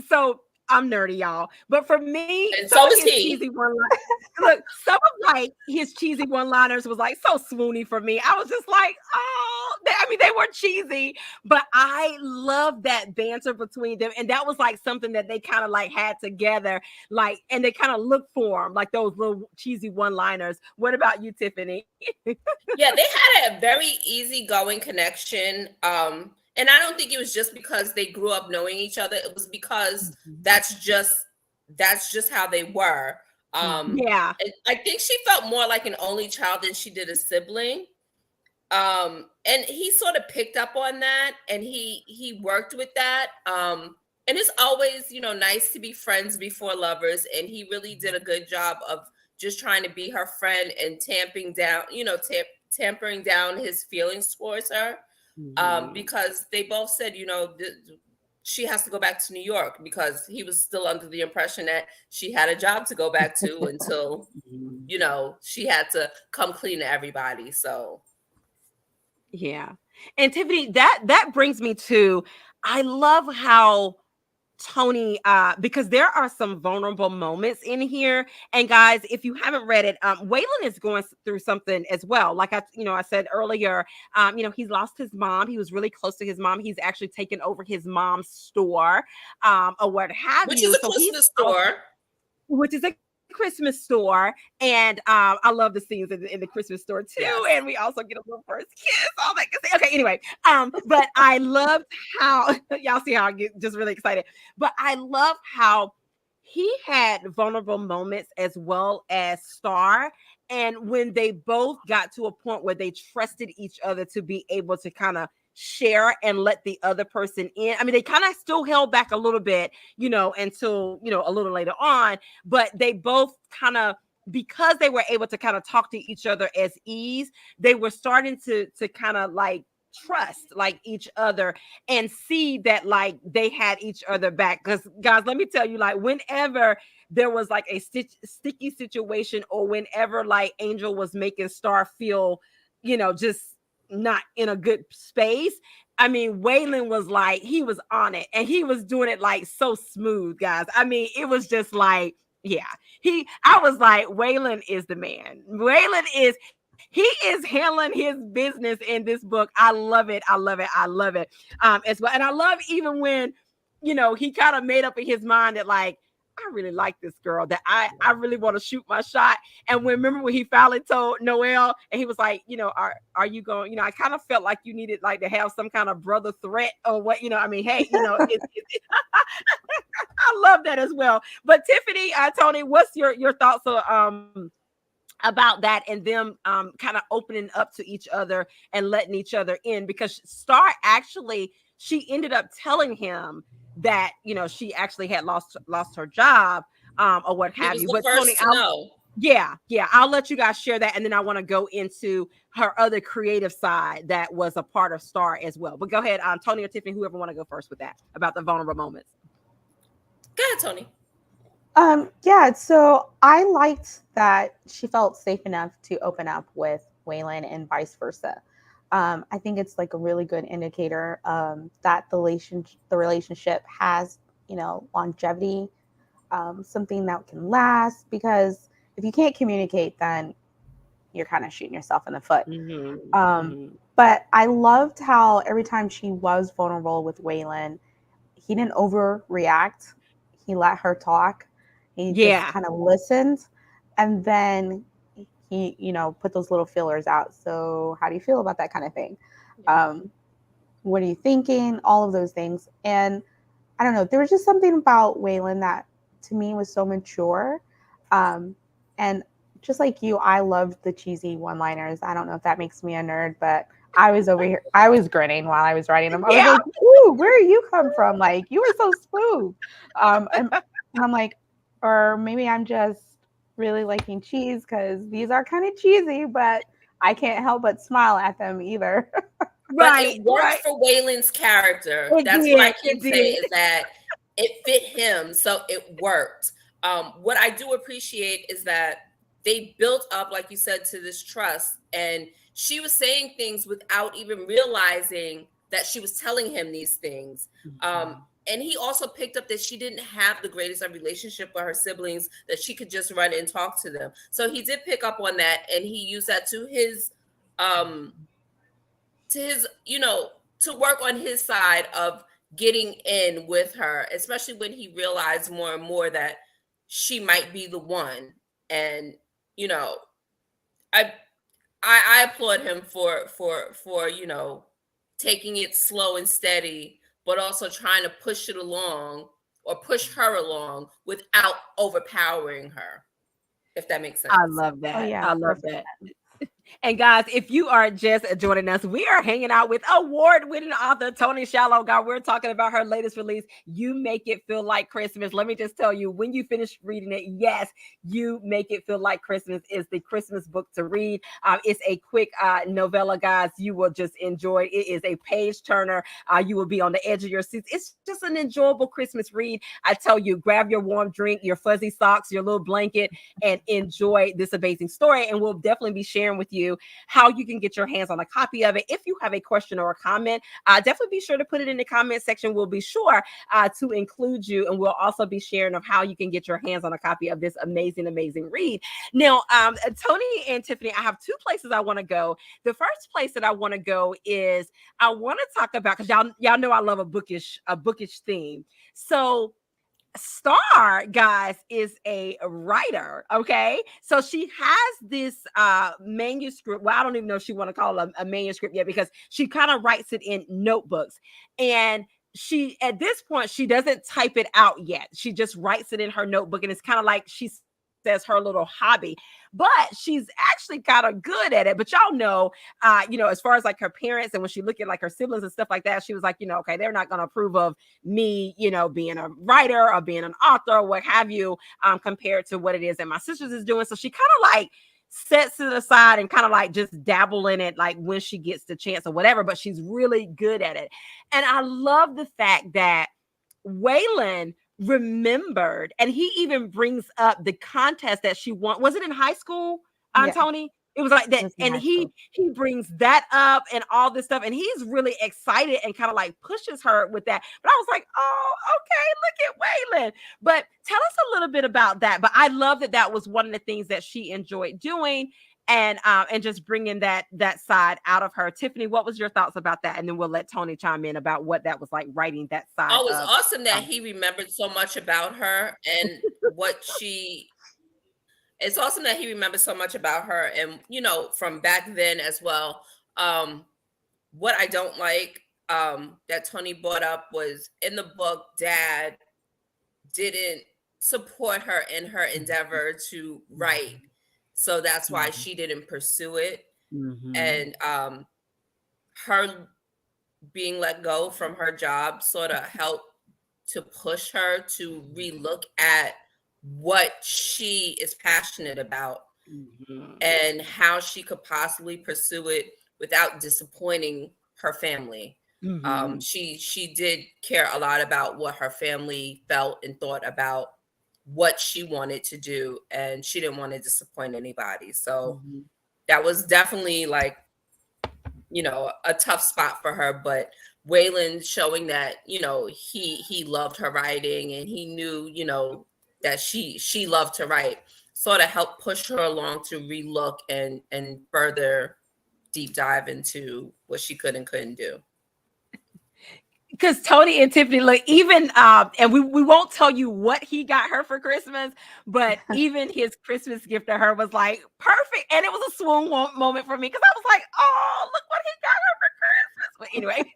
So I'm nerdy, y'all, but for me,
and so is he.
Cheesy one-liners. Look, some of like his cheesy one-liners was like so swoony for me. I was just like, oh, they were cheesy, but I love that banter between them, and that was like something that they kind of like had together, like, and they kind of looked for him, like those little cheesy one-liners. What about you, Tiffany?
Yeah, they had a very easygoing connection. And I don't think it was just because they grew up knowing each other. It was because that's just how they were.
Yeah.
I think she felt more like an only child than she did a sibling. And he sort of picked up on that, and he worked with that. And it's always, nice to be friends before lovers. And he really did a good job of just trying to be her friend and tampering down his feelings towards her. Because they both said, she has to go back to New York, because he was still under the impression that she had a job to go back to until, she had to come clean to everybody. So.
Yeah. And Tiffany, that brings me to, I love how Toni, because there are some vulnerable moments in here. And guys, if you haven't read it, Waylon is going through something as well. Like I said earlier, he's lost his mom. He was really close to his mom. He's actually taken over his mom's store, or what have
Which is
you.
a
So he's
Christmas store.
which is a Christmas store, and I love the scenes in the Christmas store too.
Yes.
And we also get a little first kiss, all that good stuff. Okay, anyway, but I loved how y'all see how I get just really excited. But I love how he had vulnerable moments as well as Star. And when they both got to a point where they trusted each other to be able to kind of share and let the other person in. I mean, they kind of still held back a little bit, until, a little later on, but they both kind of, because they were able to kind of talk to each other as ease, they were starting to kind of like trust like each other and see that like they had each other back. Because guys, let me tell you, like whenever there was like a sticky situation, or whenever like Angel was making Star feel, just not in a good space, I mean, Waylon was like, he was on it, and he was doing it like so smooth, guys. I mean, it was just like, yeah, I was like, Waylon is the man. He is handling his business in this book. I love it. I love it. I love it. As well. And I love even when, he kind of made up in his mind that like, I really like this girl, that I really want to shoot my shot. And remember when he finally told Noel, and he was like, are you going, I kind of felt like you needed like to have some kind of brother threat or what, I mean, hey, I love that as well. But Tiffany, Toni, what's your thoughts about that, and them kind of opening up to each other and letting each other in? Because Star actually, she ended up telling him that she actually had lost her job, or what
He
have
was
you.
the
But
first
Toni,
to know.
yeah, I'll let you guys share that, and then I want to go into her other creative side that was a part of Star as well. But go ahead, Toni or Tiffany, whoever want to go first with that about the vulnerable moments.
Go ahead, Toni.
Yeah, so I liked that she felt safe enough to open up with Waylon and vice versa. I think it's like a really good indicator that the relationship has, longevity, something that can last. Because if you can't communicate, then you're kind of shooting yourself in the foot.
Mm-hmm. Mm-hmm.
But I loved how every time she was vulnerable with Waylon, he didn't overreact. He let her talk. He just
Yeah.
kind of listened, and then he, put those little fillers out. So, how do you feel about that kind of thing? What are you thinking? All of those things. And I don't know. There was just something about Waylon that, to me, was so mature. And just like you, I loved the cheesy one-liners. I don't know if that makes me a nerd, but I was over here. I was grinning while I was writing them. I was like, "Ooh, where do you come from? Like, you were so smooth." And I'm like, or maybe I'm just really liking cheese because these are kind of cheesy, but I can't help but smile at them either.
But
Right.
it worked
Right.
for Waylon's character.
It
That's what I
did.
can
It
say,
did.
is that it fit him, so it worked. What I do appreciate is that they built up, like you said, to this trust, and she was saying things without even realizing that she was telling him these things. And he also picked up that she didn't have the greatest of relationship with her siblings, that she could just run and talk to them. So he did pick up on that, and he used that to his to work on his side of getting in with her, especially when he realized more and more that she might be the one. And I I applaud him for taking it slow and steady, but also trying to push it along, or push her along without overpowering her, if that makes
I
sense.
love
Oh
that.
yeah,
I love
perfect.
that. And guys, if you are just joining us, we are hanging out with award-winning author Toni Shiloh. God, we're talking about her latest release, You Make It Feel Like Christmas. Let me just tell you, when you finish reading it, yes, You Make It Feel Like Christmas is the Christmas book to read. It's a quick novella, guys. You will just enjoy it. It is a page turner. You will be on the edge of your seats. It's just an enjoyable Christmas read. I tell you, grab your warm drink, your fuzzy socks, your little blanket, and enjoy this amazing story. And we'll definitely be sharing with you you how you can get your hands on a copy of it. If you have a question or a comment, definitely be sure to put it in the comment section. We'll be sure to include you, and we'll also be sharing of how you can get your hands on a copy of this amazing, amazing read. Now, Toni and Tiffany, I have two places I want to go. The first place that I want to go is I want to talk about, because y'all know I love a bookish theme. So Star, guys, is a writer. Okay, so she has this manuscript. Well, I don't even know if she want to call it a manuscript yet, because she kind of writes it in notebooks. And she, at this point, she doesn't type it out yet. She just writes it in her notebook, and it's kind of like she says her little hobby. But she's actually kind of good at it. But y'all know, as far as like her parents, and when she looked at like her siblings and stuff like that, she was like, okay, they're not going to approve of me, being a writer or being an author or what have you, compared to what it is that my sisters is doing. So she kind of like sets it aside and kind of like just dabble in it, like when she gets the chance or whatever, but she's really good at it. And I love the fact that Waylon remembered, and he even brings up the contest that she won. Was it in high school,
Yeah,
Tony? It was like
it
that,
was in
and
high
he
school.
he brings that up and all this stuff, and he's really excited and kind of like pushes her with that. But I was like, oh, okay, look at Waylon. But tell us a little bit about that. But I love that that was one of the things that she enjoyed doing, and just bringing that side out of her. Tiffany, what was your thoughts about that? And then we'll let Toni chime in about what that was like, writing that side
Oh, it's
of.
awesome that
Um,
he remembered so much about her and what she it's awesome that he remembers so much about her and from back then as well. What I don't like that Toni brought up was in the book, Dad didn't support her in her endeavor to write. So that's why she didn't pursue it.
mhm,
And her being let go from her job sort of helped to push her to relook at what she is passionate about
mhm,
and how she could possibly pursue it without disappointing her family.
mhm,
She did care a lot about what her family felt and thought about what she wanted to do, and she didn't want to disappoint anybody. So
mhm,
that was definitely like a tough spot for her. But Waylon showing that he loved her writing and he knew that she loved to write sort of helped push her along to relook and further deep dive into what she could and couldn't do.
because Toni and Tiffany, look, even and we won't tell you what he got her for Christmas, but even his Christmas gift to her was like perfect, and it was a swoon moment for me, because I was like, oh, look what he got her for Christmas. But anyway,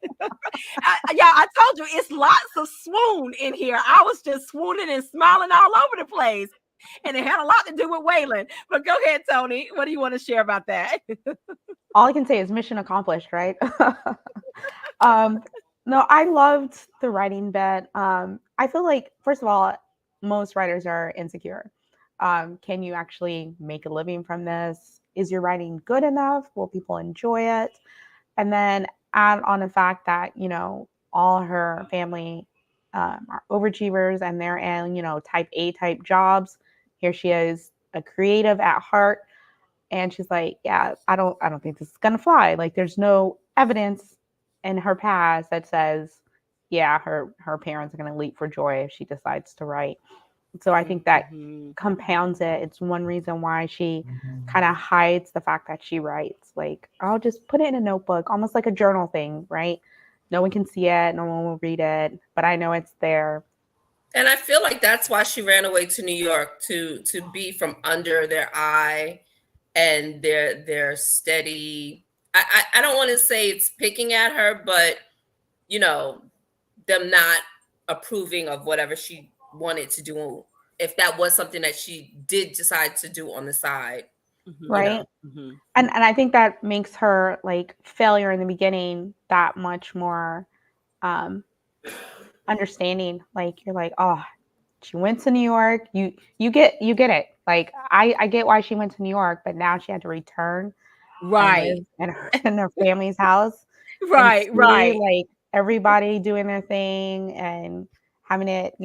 yeah, I told you it's lots of swoon in here. I was just swooning and smiling all over the place, and it had a lot to do with Waylon. But go ahead, Toni. What do you want to share about that?
All I can say is mission accomplished, right? um, no, I loved the writing bit. I feel like, first of all, most writers are insecure. Can you actually make a living from this? Is your writing good enough? Will people enjoy it? And then add on the fact that, all her family are overachievers and they're in, type A type jobs. Here she is, a creative at heart, and she's like, yeah, I don't think this is gonna fly. Like, there's no evidence in her past that says, yeah, her parents are gonna leap for joy if she decides to write. So I think that
Mhm.
compounds it. It's one reason why she kind of hides the fact that she writes. Like, I'll just put it in a notebook, almost like a journal thing, right? No one can see it, no one will read it, but I know it's there.
And I feel like that's why she ran away to New York, to be from under their eye and their steady. I don't want to say it's picking at her, but you know them not approving of whatever she wanted to do, if that was something that she did decide to do on the side. you
Mhm.
Right.
know
Mhm.
And I think that makes her like failure in the beginning that much more um understanding. Like, you're like, oh, she went to New York. You get it. Like, I get why she went to New York, but now she had to return and
Right.
live in her family's house and
Right,
see
right.
like everybody doing their thing and having it,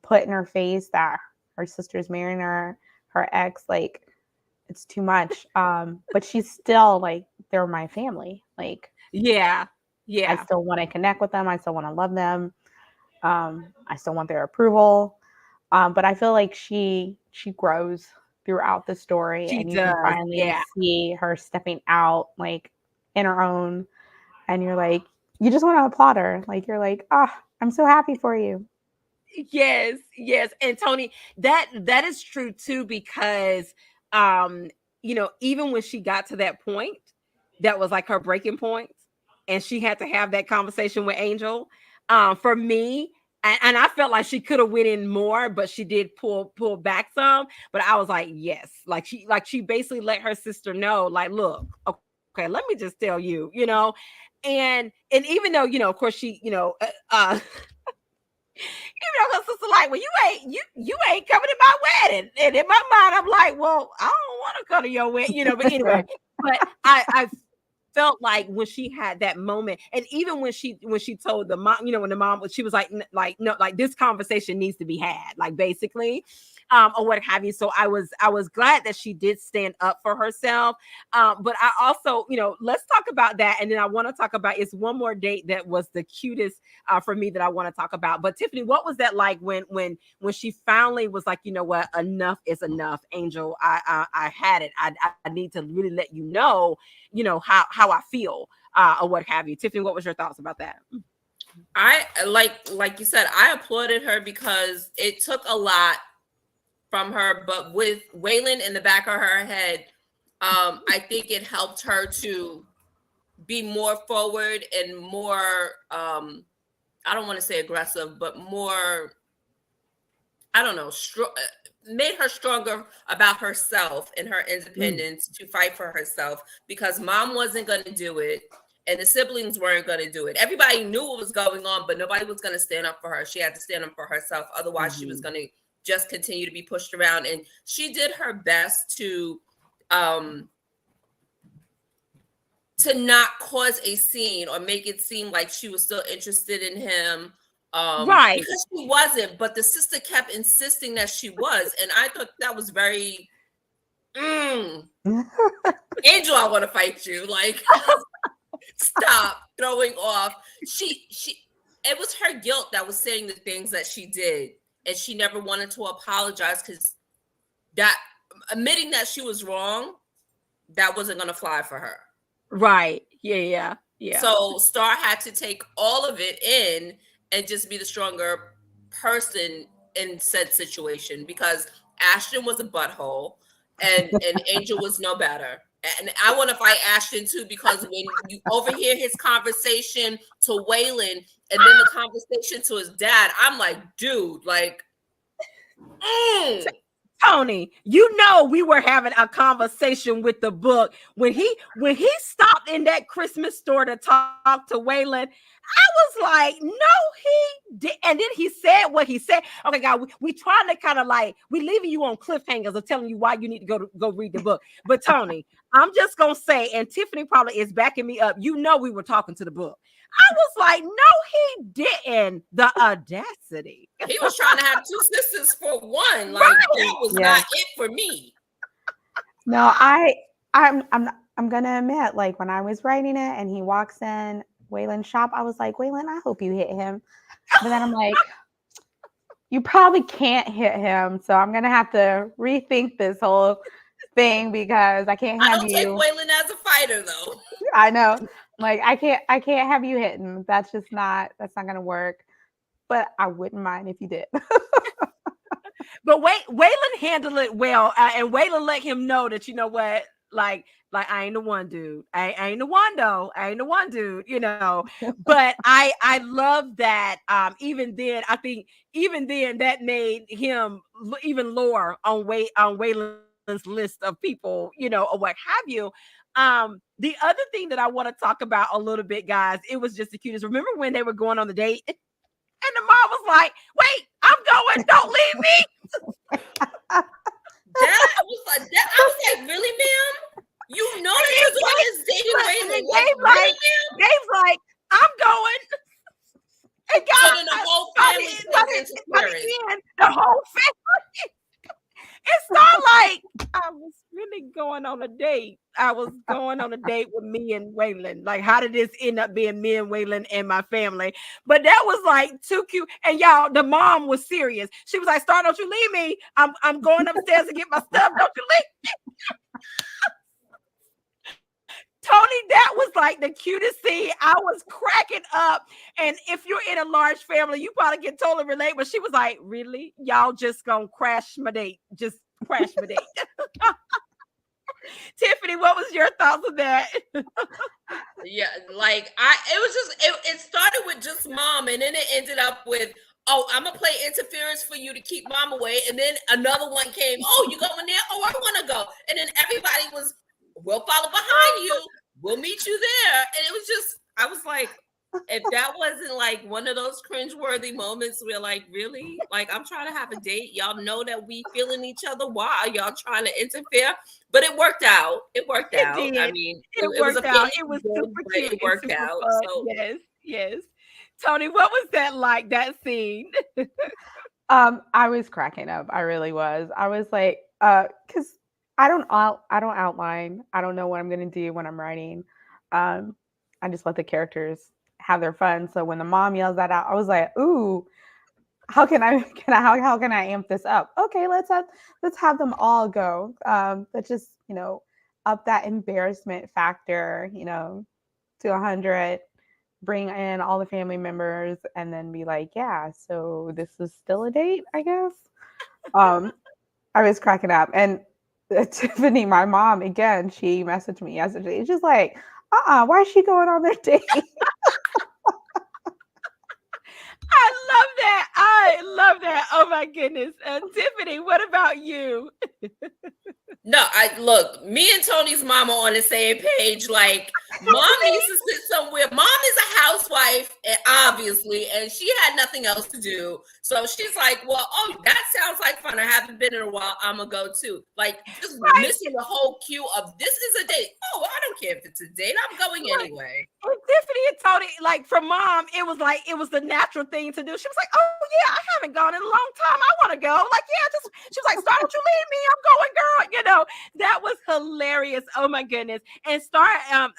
put in her face that her sister's marrying her ex. Like, it's too much. But she's still like, they're my family. Like,
Yeah.
I
Yeah.
still want to connect with them. I still want to love them. I still want their approval. But I feel like she grows throughout the story,
She
and you can
does.
finally
Yeah.
see her stepping out like in her own, and you're like, you just want to applaud her. Like, you're like, ah, oh, I'm so happy for you.
Yes, yes. And Toni, that is true too, because even when she got to that point, that was like her breaking point, and she had to have that conversation with Angel. For me, and I felt like she could have went in more, but she did pull back some. But I was like, yes, like she basically let her sister know, like, look, okay, let me just tell you, and even though, of course she, her sister like, well, you ain't coming to my wedding. And in my mind, I'm like, well, I don't want to come to your wedding, but anyway, but I felt like when she had that moment, and even when she told the mom, when the mom, she was like no, like this conversation needs to be had, like basically, or what have you. So I was glad that she did stand up for herself. But I also, let's talk about that, and then I want to talk about, it's one more date that was the cutest for me that I want to talk about. But Tiffany, what was that like when she finally was like, you know what, enough is enough, Angel. I had it. I need to really let you know, how I feel, or what have you. Tiffany, what was your thoughts about that?
I like you said, I applauded her because it took a lot from her, but with Waylon in the back of her head, I think it helped her to be more forward and more, I don't want to say aggressive, but more, I don't know, made her stronger about herself and her independence to fight for herself, because mom wasn't going to do it and the siblings weren't going to do it. Everybody knew what was going on, but nobody was going to stand up for her. She had to stand up for herself. Otherwise, she was going to just continue to be pushed around. And she did her best to not cause a scene or make it seem like she was still interested in him.
Right.
Because she wasn't, but the sister kept insisting that she was. And I thought that was very, Angel, I want to fight you. Like, stop throwing off. It was her guilt that was saying the things that she did. And she never wanted to apologize, because that, admitting that she was wrong, that wasn't going to fly for her.
Right. Yeah.
So Star had to take all of it in and just be the stronger person in said situation, because Ashton was a butthole and Angel was no better. And I want to fight Ashton too, because when you overhear his conversation to Waylon and then the conversation to his dad, I'm like, dude, like,
Toni, we were having a conversation with the book when he stopped in that Christmas store to talk to Waylon. I was like, no, he did. And then he said what he said. Okay, God, we trying to kind of like, we leaving you on cliffhangers of telling you why you need to go read the book. But Toni, I'm just gonna say, and Tiffany probably is backing me up, we were talking to the book. I was like, no, he didn't. The audacity.
He was trying to have two sisters for one. Like,
Right.
that was not it for me.
No, I'm gonna admit, like, when I was writing it and he walks in Waylon's shop, I was like, Waylon, I hope you hit him. But then I'm like, you probably can't hit him, so I'm gonna have to rethink this whole thing, because I can't have you.
I don't take Waylon as a fighter, though.
I know, like, I can't have you hitting. That's not gonna work. But I wouldn't mind if you did.
But Waylon handled it well, and Waylon let him know that, you know what, like I ain't the one, dude. I ain't the one though. I ain't the one, dude. But I love that. Even then, I think that made him even lower on Waylon's list of people, or what have you. The other thing that I want to talk about a little bit, guys, it was just the cutest. Remember when they were going on the date? And the mom was like, wait, I'm going, don't leave me.
I was like, really, ma'am? You know that you're doing this dating Waylon.
Dave's like, I'm going. And God,
so then the whole family
the whole family. It's not like I was really going on a date. I was going on a date with me and Waylon. Like, how did this end up being me and Waylon and my family? But that was like too cute. And y'all, the mom was serious. She was like, "Star, don't you leave me. I'm going upstairs to get my stuff. Don't you leave." Tony, that was like the cutest scene. I was cracking up. And if you're in a large family, you probably can totally relate. But she was like, "Really? Y'all just gonna crash my date? Just crash my date." Tiffany, what was your thoughts on that?
Yeah, like it was just it started with just mom, and then it ended up with, oh, I'm gonna play interference for you to keep mom away, and then another one came, oh, you going there? Oh, I want to go, and then everybody was, we'll follow behind you, we'll meet you there, and it was just, I was like, if that wasn't like one of those cringeworthy moments where like, really, like I'm trying to have a date, y'all know that we feeling each other, why y'all trying to interfere? But it worked out. It worked
It
out. I
did.
mean,
It
it was a
worked out.
pain,
It was
but
super cute
it
and
worked
super
out.
fun.
So
Yes, yes. Tony, what was that like? That scene?
I was cracking up. I really was. I was like, because I don't outline. I don't know what I'm gonna do when I'm writing. Um, I just let the characters have their fun. So when the mom yells that out, I was like, ooh, how can I how can I amp this up? Okay, let's have them all go. Let's just, up that embarrassment factor, to 100, bring in all the family members, and then be like, yeah, so this is still a date, I guess. Um, I was cracking up. And Tiffany, my mom, again, she messaged me yesterday. She's just like, why is she going on their date?
I love that. I love that. Oh my goodness. Tiffany, what about you?
no, I look, me and Tony's mama on the same page. Like, mom needs to sit somewhere. Mom is a housewife, and obviously, and she had nothing else to do. So she's like, well, oh, that sounds like fun. I haven't been in a while. I'm gonna go too. Like, just
Right,
missing the whole cue of this is a date. Oh, I don't care if it's a date. I'm going
right.
anyway.
And Tiffany and Tony, like for mom, it was like it was the natural thing to do. She was like, "Oh yeah, I haven't gone in a long time. I want to go." Like, yeah, just she was like, "Star, don't you leave me? I'm going, girl." That was hilarious. Oh my goodness. And Star, and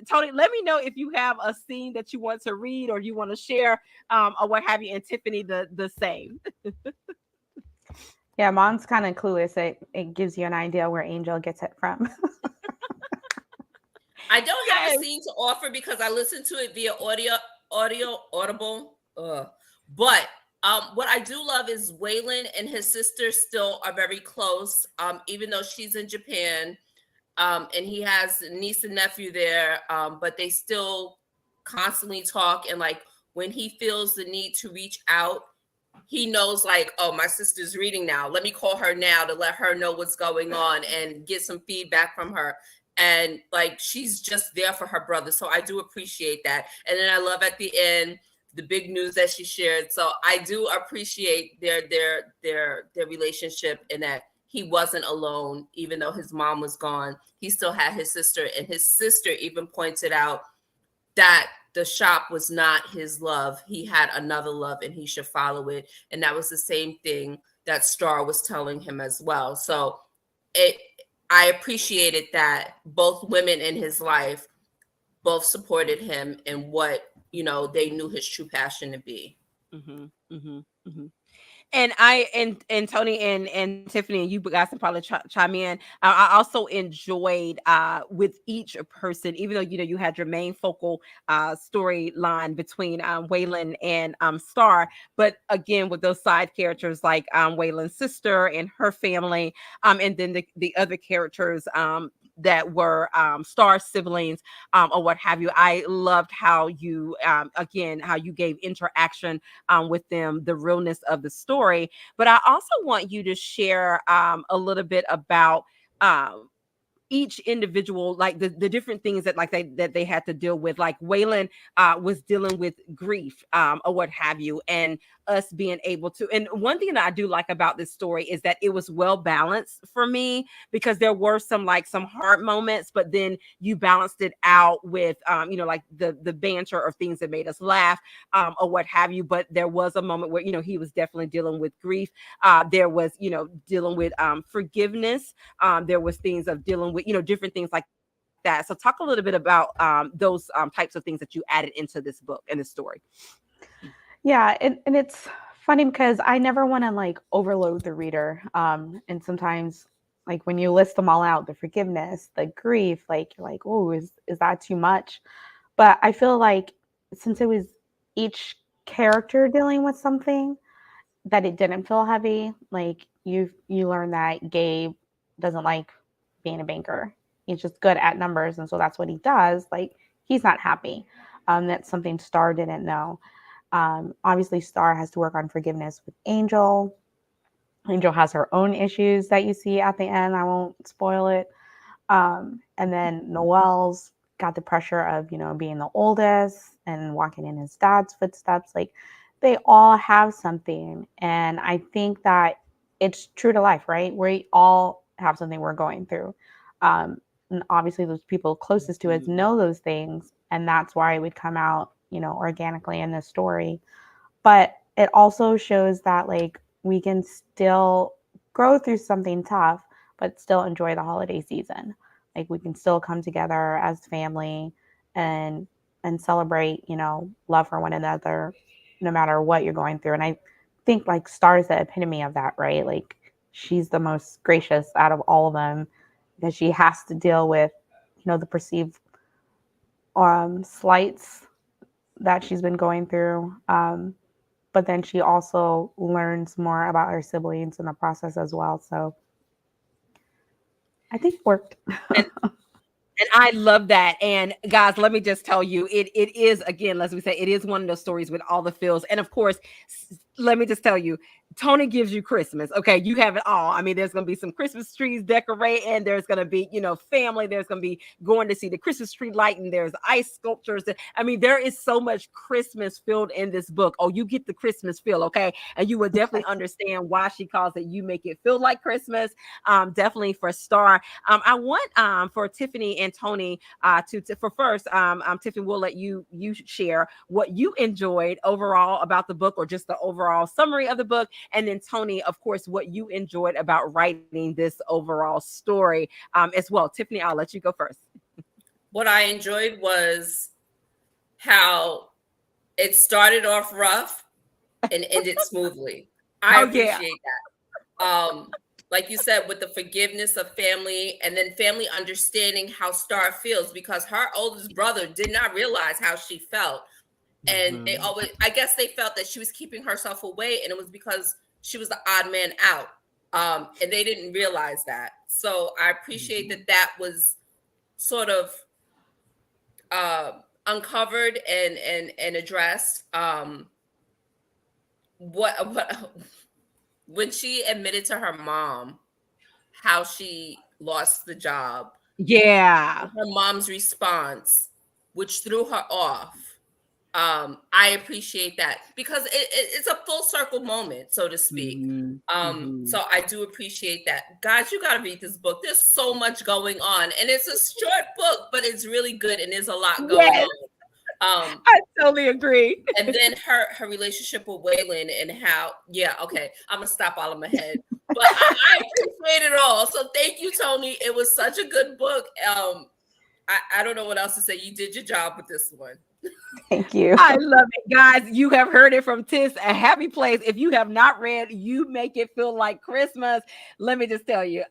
Tony, let me know if you have a scene that you want to read or you want to share, or what have you. And Tiffany, the same.
Yeah, mom's kind of clueless. It gives you an idea where Angel gets it from.
I don't have a
Yes.
scene to offer because I listened to it via audible. But what I do love is Waylon and his sister still are very close. Even though she's in Japan, and he has a niece and nephew there, but they still constantly talk. And like when he feels the need to reach out, he knows like, oh, my sister's reading now. Let me call her now to let her know what's going on and get some feedback from her. And like she's just there for her brother. So I do appreciate that. And then I love at the end the big news that she shared. So I do appreciate their relationship in that he wasn't alone, even though his mom was gone. He still had his sister, and his sister even pointed out that the shop was not his love. He had another love and he should follow it. And that was the same thing that Star was telling him as well. So it I appreciated that both women in his life both supported him in what, they knew his true passion to be.
Mm-hmm, mm-hmm, mm-hmm. And Tony and Tiffany, and you guys can probably chime in. I also enjoyed with each person, even though you had your main focal storyline between Waylon and Star, but again with those side characters like Waylon's sister and her family, and then the other characters that were Star siblings, or what have you. I loved how you again how you gave interaction with them, the realness of the story. But I also want you to share a little bit about um, each individual, like the different things that like they had to deal with. Like Waylon was dealing with grief, or what have you, and us being able to. And one thing that I do like about this story is that it was well balanced for me, because there were some hard moments, but then you balanced it out with like the banter or things that made us laugh, or what have you. But there was a moment where he was definitely dealing with grief. There was dealing with forgiveness. There was things of dealing with different things like that. So talk a little bit about those types of things that you added into this book and this story.
Yeah, and it's funny because I never want to like overload the reader. And sometimes like when you list them all out, the forgiveness, the grief, like you're like, oh, is that too much? But I feel like since it was each character dealing with something, that it didn't feel heavy. Like you learn that Gabe doesn't like being a banker. He's just good at numbers, and so that's what he does. Like he's not happy. That's something Star didn't know. Obviously, Star has to work on forgiveness with Angel. Angel has her own issues that you see at the end. I won't spoil it. And then Noel's got the pressure of, being the oldest and walking in his dad's footsteps. Like they all have something. And I think that it's true to life, right? We all have something we're going through. And obviously those people closest to us know those things. And that's why it would come out, organically in this story. But it also shows that like we can still grow through something tough, but still enjoy the holiday season. Like we can still come together as family and celebrate, love for one another, no matter what you're going through. And I think like Star is the epitome of that, right? Like she's the most gracious out of all of them because she has to deal with, the perceived slights that she's been going through. But then she also learns more about her siblings in the process as well. So I think it worked.
And I love that. And guys, let me just tell you, it is, again, as we say, it is one of those stories with all the feels. And of course, let me just tell you, Toni gives you Christmas. Okay, you have it all. I mean, there's going to be some Christmas trees decorating. There's going to be, family. There's going to be going to see the Christmas tree lighting. There's ice sculptures. I mean, there is so much Christmas filled in this book. Oh, you get the Christmas feel, okay? And you will definitely understand why she calls it "You Make It Feel Like Christmas." Definitely for Star. I want for Tiffany and Toni for first, Tiffany, we'll let you share what you enjoyed overall about the book, or just the overall summary of the book. And then Toni, of course, what you enjoyed about writing this overall story as well. Tiffany, I'll let you go first.
What I enjoyed was how it started off rough and ended smoothly. I appreciate that. Like you said, with the forgiveness of family, and then family understanding how Star feels, because her oldest brother did not realize how she felt. And they always, I guess they felt that she was keeping herself away, and it was because she was the odd man out. And they didn't realize that. So I appreciate that was sort of uncovered and addressed. What when she admitted to her mom how she lost the job,
Yeah.
her mom's response, which threw her off. I appreciate that because it's a full circle moment, so to speak. So I do appreciate that. Guys, you got to read this book. There's so much going on, and it's a short book, but it's really good, and there's a lot going
Yes,
on.
I totally agree.
And then her relationship with Waylon and how, okay, I'm gonna stop while I'm ahead. But I appreciate it all. So thank you, Toni. It was such a good book. I don't know what else to say. You did your job with this one.
Thank you.
I love it, guys. You have heard it from Tis, a happy place. If you have not read You Make It Feel Like Christmas, let me just tell you,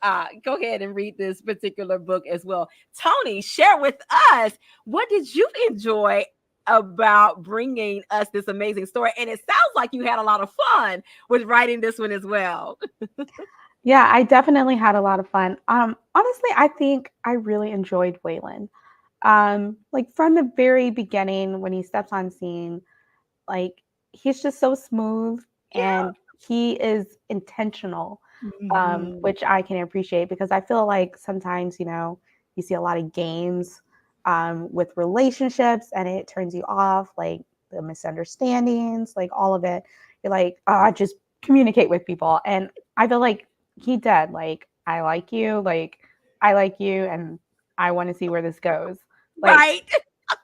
go ahead and read this particular book as well. Toni, share with us, what did you enjoy about bringing us this amazing story? And it sounds like you had a lot of fun with writing this one as well.
Yeah, I definitely had a lot of fun. Honestly, I think I really enjoyed Waylon. Like from the very beginning when he steps on scene, like he's just so smooth
Yeah.
and he is intentional.
Mhm.
which I can appreciate because I feel like sometimes, you see a lot of games with relationships and it turns you off, like the misunderstandings, like all of it. You're like, oh, just communicate with people. And I feel like he did. Like, I like you, and I want to see where this goes. Like,
Right.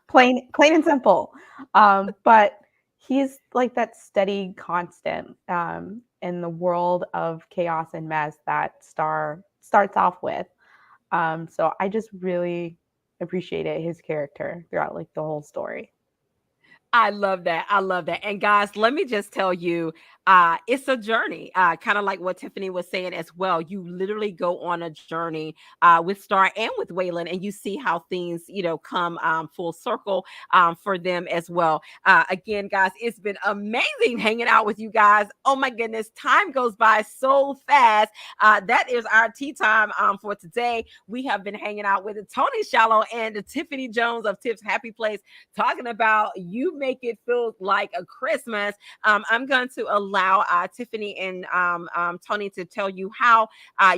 plain and simple. But he's like that steady constant in the world of chaos and mess that Star starts off with. So I just really appreciated his character throughout like the whole story.
I love that. I love that. And guys, let me just tell you, it's a journey, kind of like what Tiffany was saying as well. You literally go on a journey with Star and with Waylon, and you see how things, come full circle for them as well. Again, guys, it's been amazing hanging out with you guys. Oh my goodness, time goes by so fast. That is our tea time for today. We have been hanging out with Toni Shiloh and Tiffany Jones of Tips Happy Place, talking about you make it feel like a Christmas. I'm going to allow Tiffany and Toni to tell you how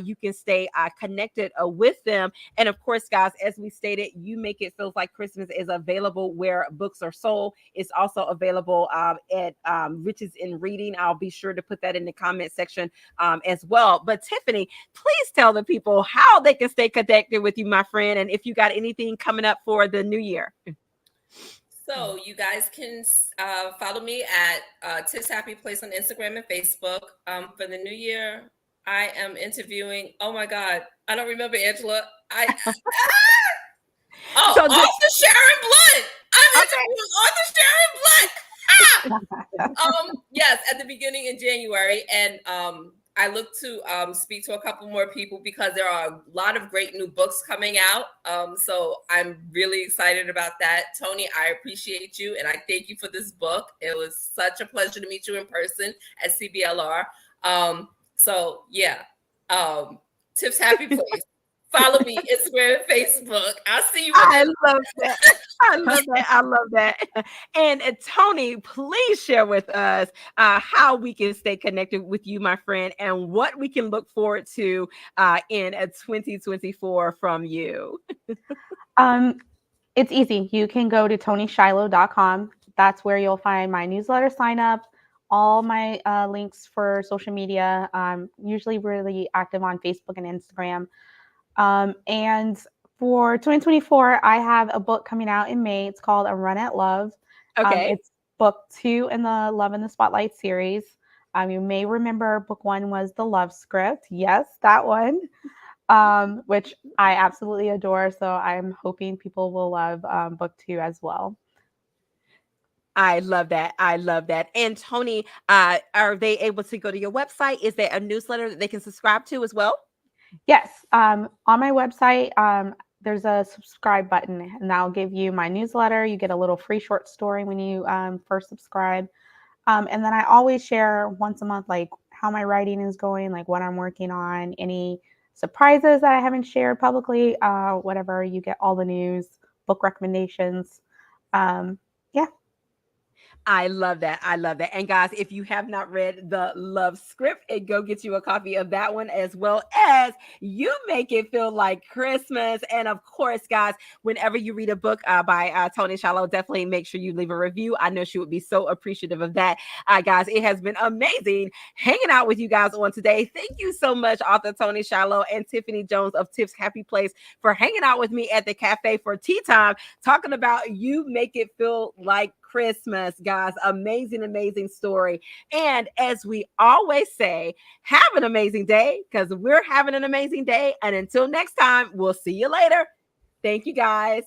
you can stay connected with them. And of course, guys, as we stated, You Make It Feels Like Christmas is available where books are sold. It's also available at Riches in Reading. I'll be sure to put that in the comment section as well. But Tiffany, please tell the people how they can stay connected with you, my friend, and if you got anything coming up for the new year.
So you guys can follow me at Tips Happy Place on Instagram and Facebook. For the new year, I am interviewing. Oh my God, I don't remember Angela.
So
Author Sharon Blunt. I'm
okay.
interviewing author Sharon Blunt. Yes, at the beginning in January, and I look to speak to a couple more people because there are a lot of great new books coming out. So I'm really excited about that. Toni, I appreciate you, and I thank you for this book. It was such a pleasure to meet you in person at CBLR. So yeah, Tips Happy Place. Follow me, Instagram and Facebook. I'll see you.
I love that. I love that. I love that. And Toni, please share with us how we can stay connected with you, my friend, and what we can look forward to in 2024 from you.
Um, it's easy. You can go to tonishiloh.com. That's where you'll find my newsletter sign up, all my links for social media. Usually really active on Facebook and Instagram. And for 2024, I have a book coming out in May. It's called A Run at Love.
Okay.
It's book 2 in the Love in the Spotlight series. You may remember book 1 was the love script. Yes, that one, which I absolutely adore. So I'm hoping people will love book 2 as well.
I love that. I love that. And Toni, are they able to go to your website? Is there a newsletter that they can subscribe to as well?
Yes. On my website, there's a subscribe button, and that'll give you my newsletter. You get a little free short story when you first subscribe. And then I always share once a month, like how my writing is going, like what I'm working on, any surprises that I haven't shared publicly, whatever. You get all the news, book recommendations. Yeah.
I love that. I love that. And guys, if you have not read the love script, and go get you a copy of that one, as well as You Make It Feel Like Christmas. And of course, guys, whenever you read a book by Toni Shiloh, definitely make sure you leave a review. I know she would be so appreciative of that. Guys, it has been amazing hanging out with you guys on today. Thank you so much, author Toni Shiloh and Tiffany Jones of Tips Happy Place, for hanging out with me at the cafe for tea time, talking about You Make It Feel Like Christmas, guys. Amazing, amazing story. And as we always say, have an amazing day, because we're having an amazing day. And until next time, we'll see you later. Thank you, guys.